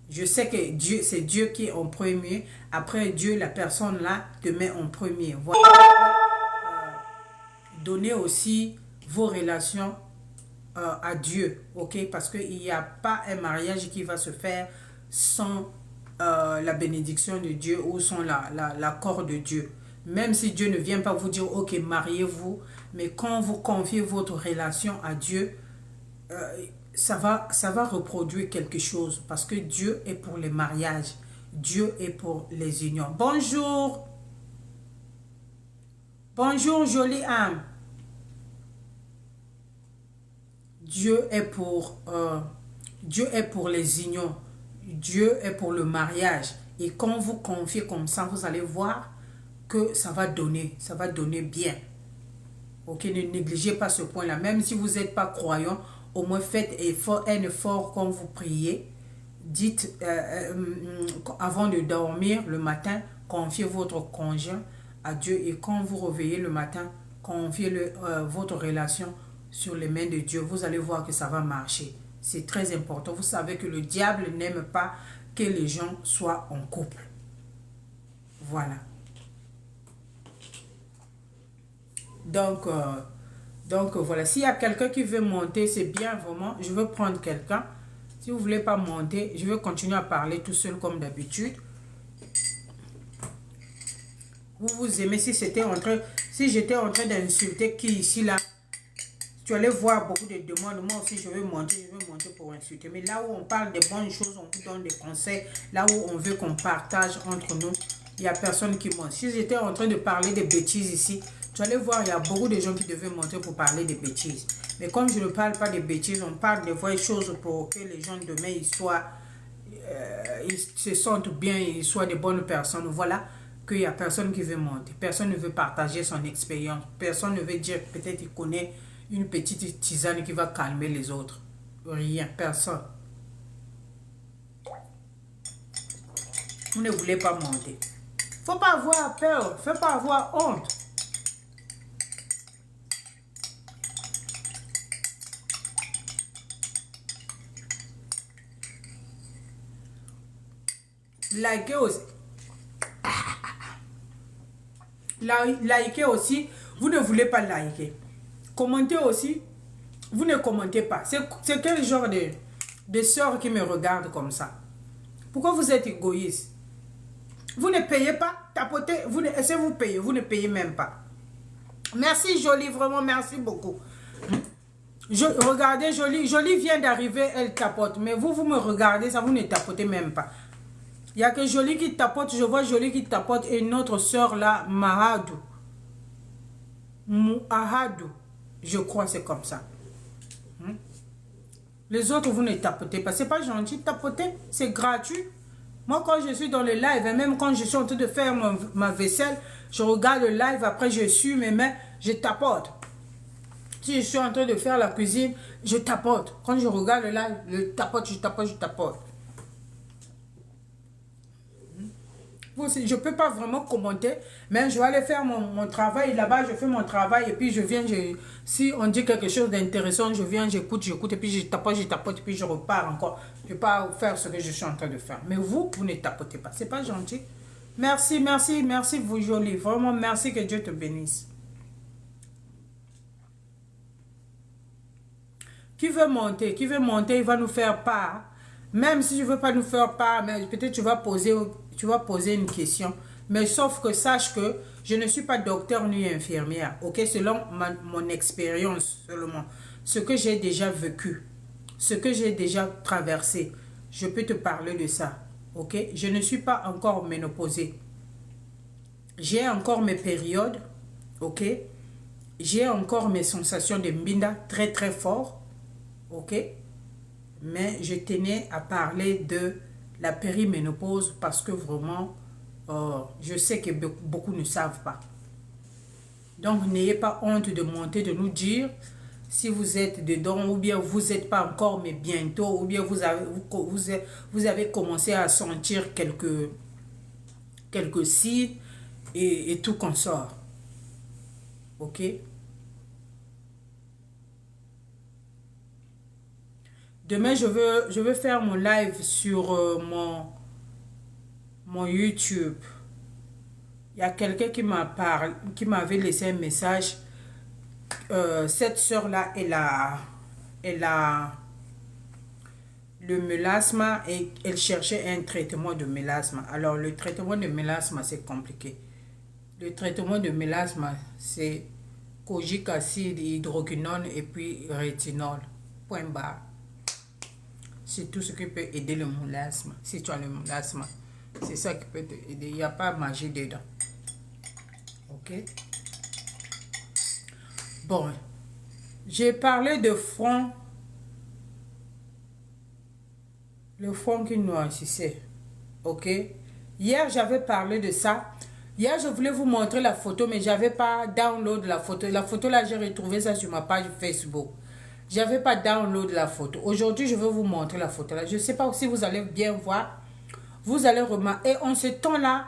Je sais que Dieu, c'est Dieu qui est en premier. Après Dieu, la personne là te met en premier. Voilà. Donnez aussi vos relations à Dieu, ok? Parce qu'il n'y a pas un mariage qui va se faire sans la bénédiction de Dieu ou sans l'accord de Dieu. Même si Dieu ne vient pas vous dire, ok, mariez-vous, mais quand vous confiez votre relation à Dieu, ça va reproduire quelque chose parce que Dieu est pour les mariages. Dieu est pour les unions. Bonjour. Bonjour, jolie âme. Dieu est pour les unions. Dieu est pour le mariage. Et quand vous confiez comme ça, vous allez voir que ça va donner bien. Ok, ne négligez pas ce point-là. Même si vous n'êtes pas croyant, au moins faites un effort quand vous priez. Dites, avant de dormir le matin, confiez votre conjoint à Dieu. Et quand vous réveillez le matin, confiez votre relation sur les mains de Dieu. Vous allez voir que ça va marcher. C'est très important. Vous savez que le diable n'aime pas que les gens soient en couple. Voilà. Donc voilà, s'il y a quelqu'un qui veut monter, c'est bien vraiment. Je veux prendre quelqu'un. Si vous ne voulez pas monter, je vais continuer à parler tout seul comme d'habitude. Vous aimez si j'étais en train d'insulter qui ici là. Tu allais voir beaucoup de demandes. Moi aussi, je veux monter pour insulter. Mais là où on parle de bonnes choses, on vous donne des conseils. Là où on veut qu'on partage entre nous, il n'y a personne qui monte. Si j'étais en train de parler de bêtises ici, tu allais voir, il y a beaucoup de gens qui devaient monter pour parler de bêtises. Mais comme je ne parle pas de bêtises, on parle de vraies choses pour que les gens demain, ils se sentent bien, ils soient de bonnes personnes. Voilà qu'il n'y a personne qui veut monter. Personne ne veut partager son expérience. Personne ne veut dire peut-être qu'il connaît une petite tisane qui va calmer les autres. Rien, personne. Vous ne voulez pas monter. Faut pas avoir peur, faut pas avoir honte. Likez aussi. Likez aussi. Vous ne voulez pas liker. Commentez aussi. Vous ne commentez pas. C'est quel genre de sœurs qui me regardent comme ça? Pourquoi vous êtes égoïste? Vous ne payez pas, tapotez, est-ce que vous payez? Vous ne payez même pas. Merci Jolie, vraiment merci beaucoup. Regardez Jolie, Jolie vient d'arriver, elle tapote. Mais vous me regardez, ça vous ne tapotez même pas. Il n'y a que Jolie qui tapote, je vois Jolie qui tapote et notre soeur là, Mahadou. Mouahadou, je crois c'est comme ça. Les autres, vous ne tapotez pas. C'est pas gentil, tapoter, c'est gratuit. Moi, quand je suis dans le live, et même quand je suis en train de faire ma vaisselle, je regarde le live, après je suis mes mains, je tapote. Si je suis en train de faire la cuisine, je tapote. Quand je regarde le live, je tapote, je tapote, je tapote. Je ne peux pas vraiment commenter, mais je vais aller faire mon travail là-bas, je fais mon travail et puis je viens, si on dit quelque chose d'intéressant, je viens, j'écoute et puis je tapote et puis je repars encore. Je ne peux pas faire ce que je suis en train de faire. Mais vous ne tapotez pas, c'est pas gentil. Merci, merci, merci vous Jolie, vraiment merci, que Dieu te bénisse. Qui veut monter, il va nous faire part. Même si je ne veux pas nous faire part, mais peut-être tu vas poser une question. Mais sauf que sache que je ne suis pas docteur ni infirmière. Ok, selon mon expérience seulement. Ce que j'ai déjà vécu. Ce que j'ai déjà traversé. Je peux te parler de ça. Ok, je ne suis pas encore ménopausée. J'ai encore mes périodes. Ok, j'ai encore mes sensations de mbinda très très fort. Ok, mais je tenais à parler de la périménopause parce que vraiment, je sais que beaucoup ne savent pas. Donc, n'ayez pas honte de monter, de nous dire si vous êtes dedans ou bien vous n'êtes pas encore, mais bientôt, ou bien vous avez commencé à sentir quelques signes et tout consort. Ok? Demain, je veux faire mon live sur mon YouTube. Il y a quelqu'un qui m'avait laissé un message. Cette soeur-là, elle a le mélasme et elle cherchait un traitement de mélasme. Alors, le traitement de mélasme, c'est compliqué. Le traitement de mélasme, c'est kojic acide, hydroquinone et puis rétinol. Point barre. C'est tout ce qui peut aider le mélasme. Si tu as le mélasme, c'est ça qui peut t'aider. Il n'y a pas magie dedans. Ok? Bon. J'ai parlé de front. Le front qui noircissait. Ok? Hier, j'avais parlé de ça. Hier, je voulais vous montrer la photo, mais j'avais pas download la photo. La photo là, j'ai retrouvé ça sur ma page Facebook. J'avais pas download la photo. Aujourd'hui, je vais vous montrer la photo là. Je ne sais pas si vous allez bien voir. Vous allez remarquer. Et en ce temps-là,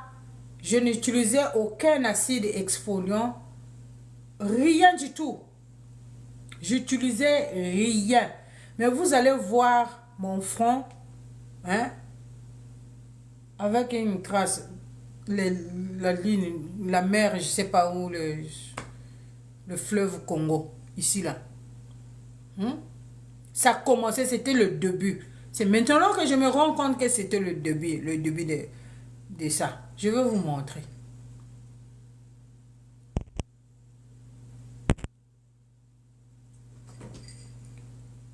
je n'utilisais aucun acide exfoliant. Rien du tout. J'utilisais rien. Mais vous allez voir mon front. Hein? Avec une trace. La ligne, la mer, je ne sais pas où. Le fleuve Congo. Ici là. Ça a commencé, c'était le début. C'est maintenant que je me rends compte que c'était le début de ça. Je vais vous montrer.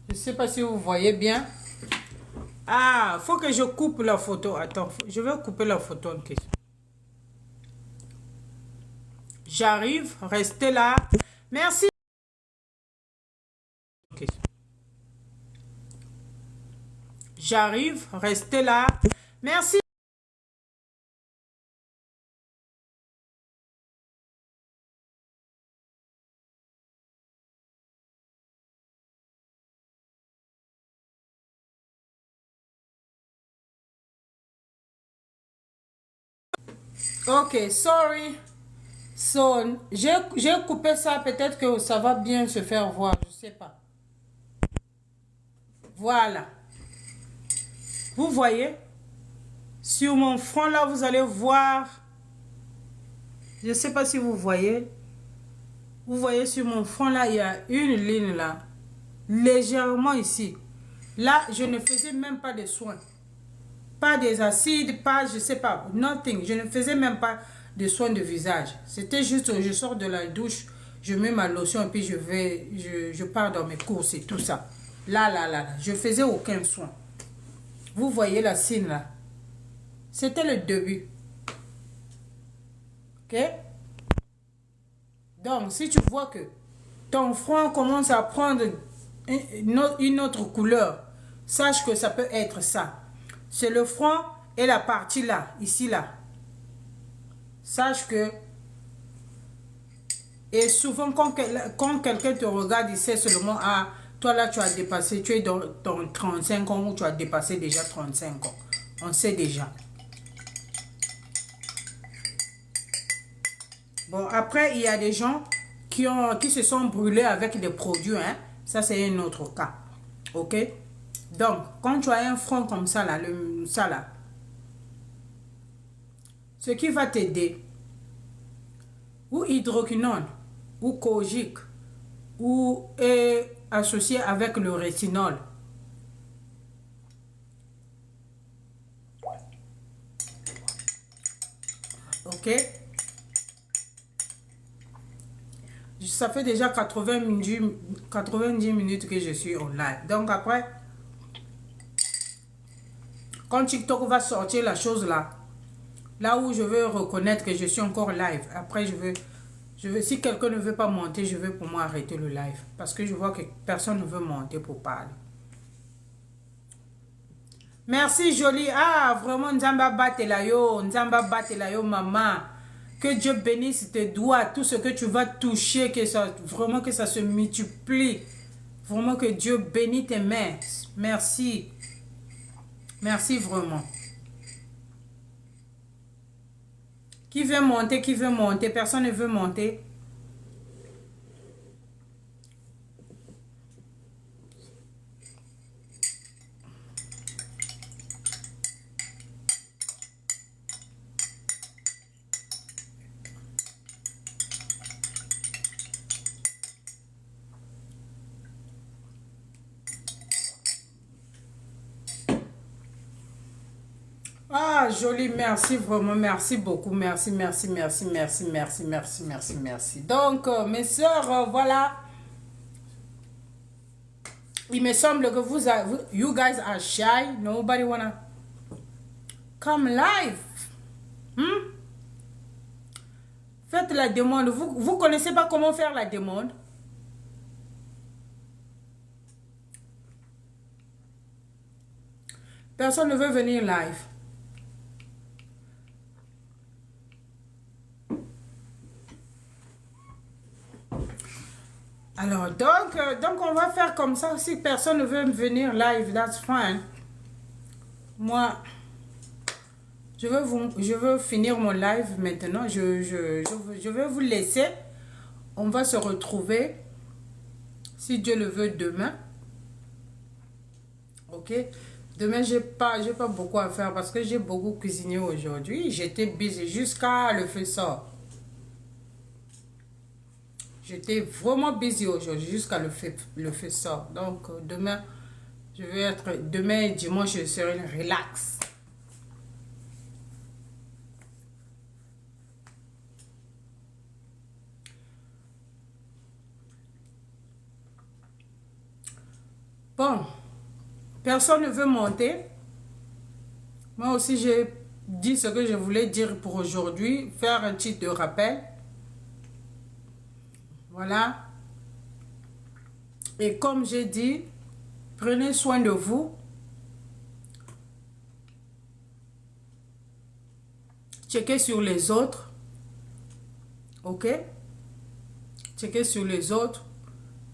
Je ne sais pas si vous voyez bien. Ah, faut que je coupe la photo. Attends, je vais couper la photo en question. J'arrive, restez là. Merci. J'arrive, restez là. Merci. Ok, sorry. So, j'ai coupé ça. Peut-être que ça va bien se faire voir. Je sais pas. Voilà. Vous voyez? Sur mon front là, vous allez voir. Je ne sais pas si vous voyez. Vous voyez sur mon front là, il y a une ligne là. légèrement ici. Là, je ne faisais même pas de soins. Pas des acides, pas, je sais pas, nothing. Je ne faisais même pas de soins de visage. C'était juste, je sors de la douche, je mets ma lotion et puis je pars dans mes courses et tout ça. Là, je faisais aucun soin. Vous voyez la signe là. C'était le début. Ok? Donc, si tu vois que ton front commence à prendre une autre couleur, sache que ça peut être ça. C'est le front et la partie là, ici là. Sache que, et souvent quand quelqu'un te regarde, il sait seulement, ah, toi là tu as dépassé, tu es dans 35 ans ou tu as dépassé déjà 35 ans. On sait déjà. Bon, après, il y a des gens qui se sont brûlés avec des produits, hein. Ça, c'est un autre cas. Ok? Donc, quand tu as un front comme ça, là, ça, là, ce qui va t'aider, ou hydroquinone, ou kojic, ou est associé avec le rétinol. Ok? Ça fait déjà 90 minutes que je suis en live. Donc après, quand TikTok va sortir la chose là, là où je veux reconnaître que je suis encore live, après je veux si quelqu'un ne veut pas monter, je veux pour moi arrêter le live. Parce que je vois que personne ne veut monter pour parler. Merci Jolie. Ah, vraiment, Nzamba Batelayo, Nzamba Batelayo, maman. Que Dieu bénisse tes doigts, tout ce que tu vas toucher, que ça, vraiment que ça se multiplie. Vraiment que Dieu bénisse tes mains. Merci. Merci vraiment. Qui veut monter, qui veut monter? Personne ne veut monter. Ah, joli, merci vraiment, merci beaucoup, merci. Donc, mes soeurs, voilà, il me semble que you guys are shy, nobody wanna come live. Faites la demande, vous connaissez pas comment faire la demande? Personne ne veut venir live. Alors, donc on va faire comme ça. Si personne ne veut venir live, that's fine. Moi, je veux finir mon live maintenant. Je vais vous laisser. On va se retrouver, si Dieu le veut, demain. Ok? Demain, j'ai pas beaucoup à faire parce que j'ai beaucoup cuisiné aujourd'hui. J'étais busy jusqu'à le feu sort. J'étais vraiment busy aujourd'hui jusqu'à le feu sort. Donc, demain, demain et dimanche, je serai relax. Bon, personne ne veut monter. Moi aussi, j'ai dit ce que je voulais dire pour aujourd'hui. Faire un titre de rappel. Voilà. Et comme j'ai dit, prenez soin de vous. Checkez sur les autres. Ok? Checkez sur les autres.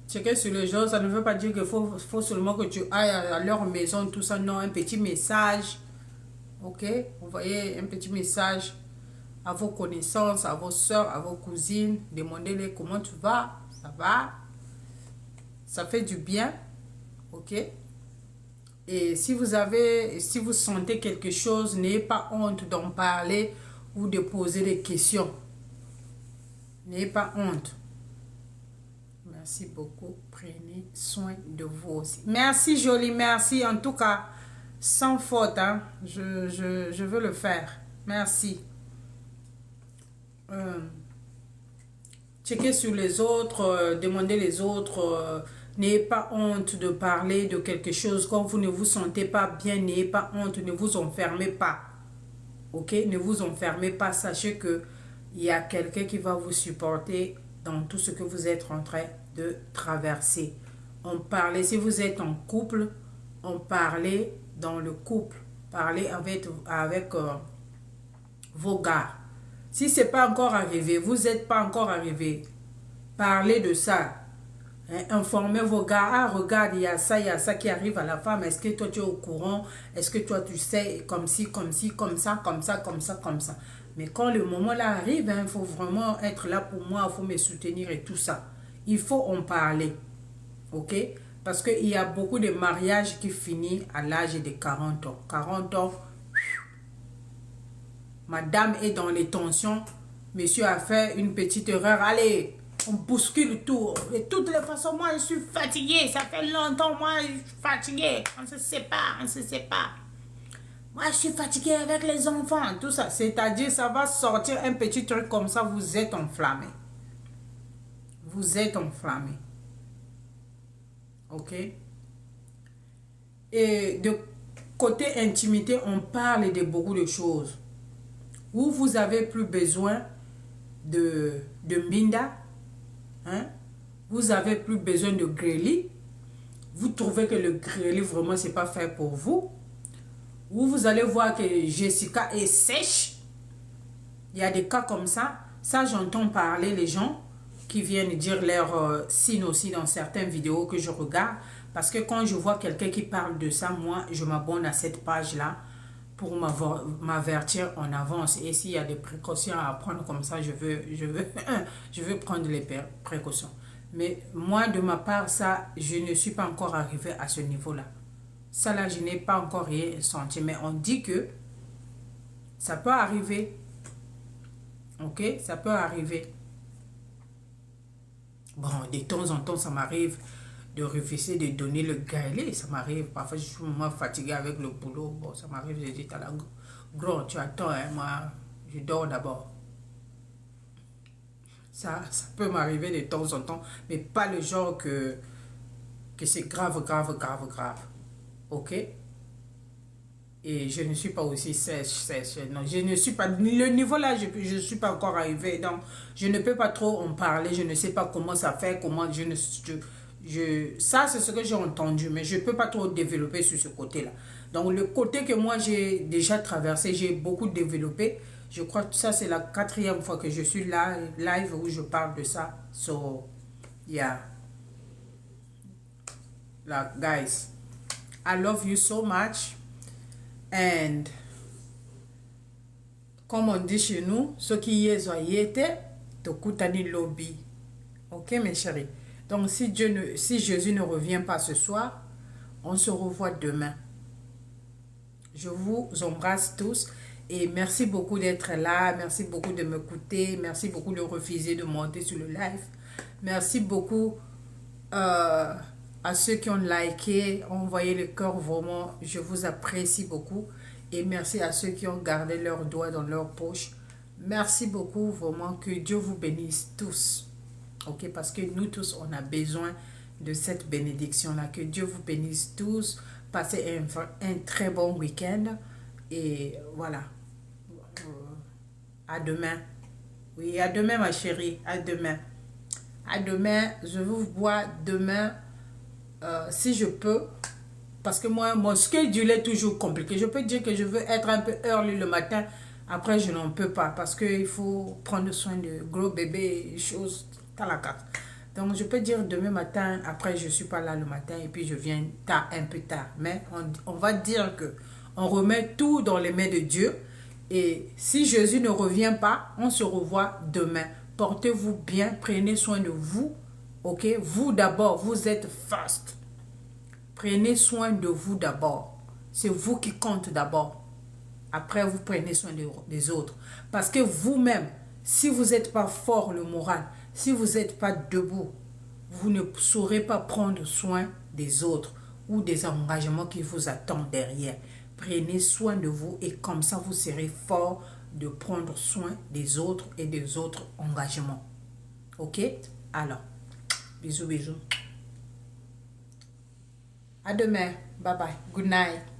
Checkez sur les autres. Ça ne veut pas dire qu'il faut seulement que tu ailles à leur maison, tout ça. Non, un petit message. Ok? Vous voyez, un petit message à vos connaissances, à vos soeurs, à vos cousines. Demandez-les comment tu vas. Ça va? Ça fait du bien. Ok? Et si vous sentez quelque chose, n'ayez pas honte d'en parler ou de poser des questions. N'ayez pas honte. Merci beaucoup. Prenez soin de vous aussi. Merci, Jolie. Merci. En tout cas, sans faute. Hein. Je veux le faire. Merci. Checker sur les autres. Demandez les autres. N'ayez pas honte de parler de quelque chose. Quand vous ne vous sentez pas bien, n'ayez pas honte. Ne vous enfermez pas. Ok? Ne vous enfermez pas. Sachez que il y a quelqu'un qui va vous supporter dans tout ce que vous êtes en train de traverser. On parlait, si vous êtes en couple, on parlait dans le couple. Parlez avec vos gars. Si ce n'est pas encore arrivé, vous n'êtes pas encore arrivé, parlez de ça. Hein, informez vos gars. Ah, regarde, il y a ça qui arrive à la femme. Est-ce que toi tu es au courant? Est-ce que toi tu sais comme ci, comme ci, comme ça, comme ça, comme ça, comme ça. Mais quand le moment là arrive, il faut vraiment être là pour moi, il faut me soutenir et tout ça. Il faut en parler. Ok? Parce qu'il y a beaucoup de mariages qui finissent à l'âge de 40 ans. 40 ans, madame est dans les tensions. Monsieur a fait une petite erreur. Allez, on bouscule tout. De toutes les façons, moi je suis fatiguée. Ça fait longtemps, moi je suis fatiguée. On se sépare, on se sépare. Moi, je suis fatiguée avec les enfants, tout ça. C'est-à-dire, ça va sortir un petit truc comme ça, vous êtes enflammé. Vous êtes enflammé. Ok? Et de côté intimité, on parle de beaucoup de choses. Où vous avez plus besoin de Mbinda. Hein? Vous avez plus besoin de grêlis. Vous trouvez que le grêlis, vraiment, c'est pas fait pour vous. Où vous allez voir que Jessica est sèche. Il y a des cas comme ça. Ça, j'entends parler les gens qui viennent dire leur signe aussi dans certaines vidéos que je regarde. Parce que quand je vois quelqu'un qui parle de ça, moi, je m'abonne à cette page-là pour m'avertir en avance. Et s'il y a des précautions à prendre comme ça, je veux prendre les précautions. Mais moi, de ma part, ça, je ne suis pas encore arrivé à ce niveau-là. Ça là, je n'ai pas encore rien senti. Mais on dit que ça peut arriver. Ok? Ça peut arriver. Bon, de temps en temps, ça m'arrive de refuser de donner le grêlé. Ça m'arrive. Parfois, je suis vraiment fatiguée avec le boulot. Bon, ça m'arrive, je dis à la gros, tu attends, hein, moi, je dors d'abord. Ça peut m'arriver de temps en temps. Mais pas le genre que c'est grave. Ok? Et je ne suis pas aussi sèche. Non, je ne suis pas... Le niveau là, je ne suis pas encore arrivé. Donc, je ne peux pas trop en parler. Je ne sais pas comment ça fait, comment... ça, c'est ce que j'ai entendu. Mais je ne peux pas trop développer sur ce côté-là. Donc, le côté que moi, j'ai déjà traversé, j'ai beaucoup développé. Je crois que ça, c'est la 4e fois que je suis là, live, où je parle de ça. So, yeah. Like, guys, I love you so much. And, comme on dit chez nous, ce qui est zoyété, te koutani lobby. Ok, mes chéris? Donc, si Jésus ne revient pas ce soir, on se revoit demain. Je vous embrasse tous et merci beaucoup d'être là. Merci beaucoup de m'écouter. Merci beaucoup de refuser de monter sur le live. Merci beaucoup à ceux qui ont liké, envoyé le cœur, vraiment, je vous apprécie beaucoup. Et merci à ceux qui ont gardé leurs doigts dans leur poche. Merci beaucoup, vraiment, que Dieu vous bénisse tous. Ok, parce que nous tous, on a besoin de cette bénédiction-là. Que Dieu vous bénisse tous. Passez un très bon week-end. Et voilà. À demain. Oui, à demain, ma chérie. À demain. À demain. Je vous vois demain. Si je peux, parce que moi, mon schedule est toujours compliqué. Je peux dire que je veux être un peu early le matin. Après, je n'en peux pas parce qu'il faut prendre soin de gros bébés, choses dans la carte. Donc, je peux dire demain matin, après, je ne suis pas là le matin et puis je viens tard, un peu tard. Mais on va dire que on remet tout dans les mains de Dieu. Et si Jésus ne revient pas, on se revoit demain. Portez-vous bien, prenez soin de vous. Ok, vous d'abord, vous êtes first. Prenez soin de vous d'abord. C'est vous qui compte d'abord. Après, vous prenez soin des autres. Parce que vous-même, si vous n'êtes pas fort le moral, si vous n'êtes pas debout, vous ne saurez pas prendre soin des autres ou des engagements qui vous attendent derrière. Prenez soin de vous et comme ça, vous serez fort de prendre soin des autres et des autres engagements. Ok? Alors, bisous, bisous. À demain. Bye bye. Good night.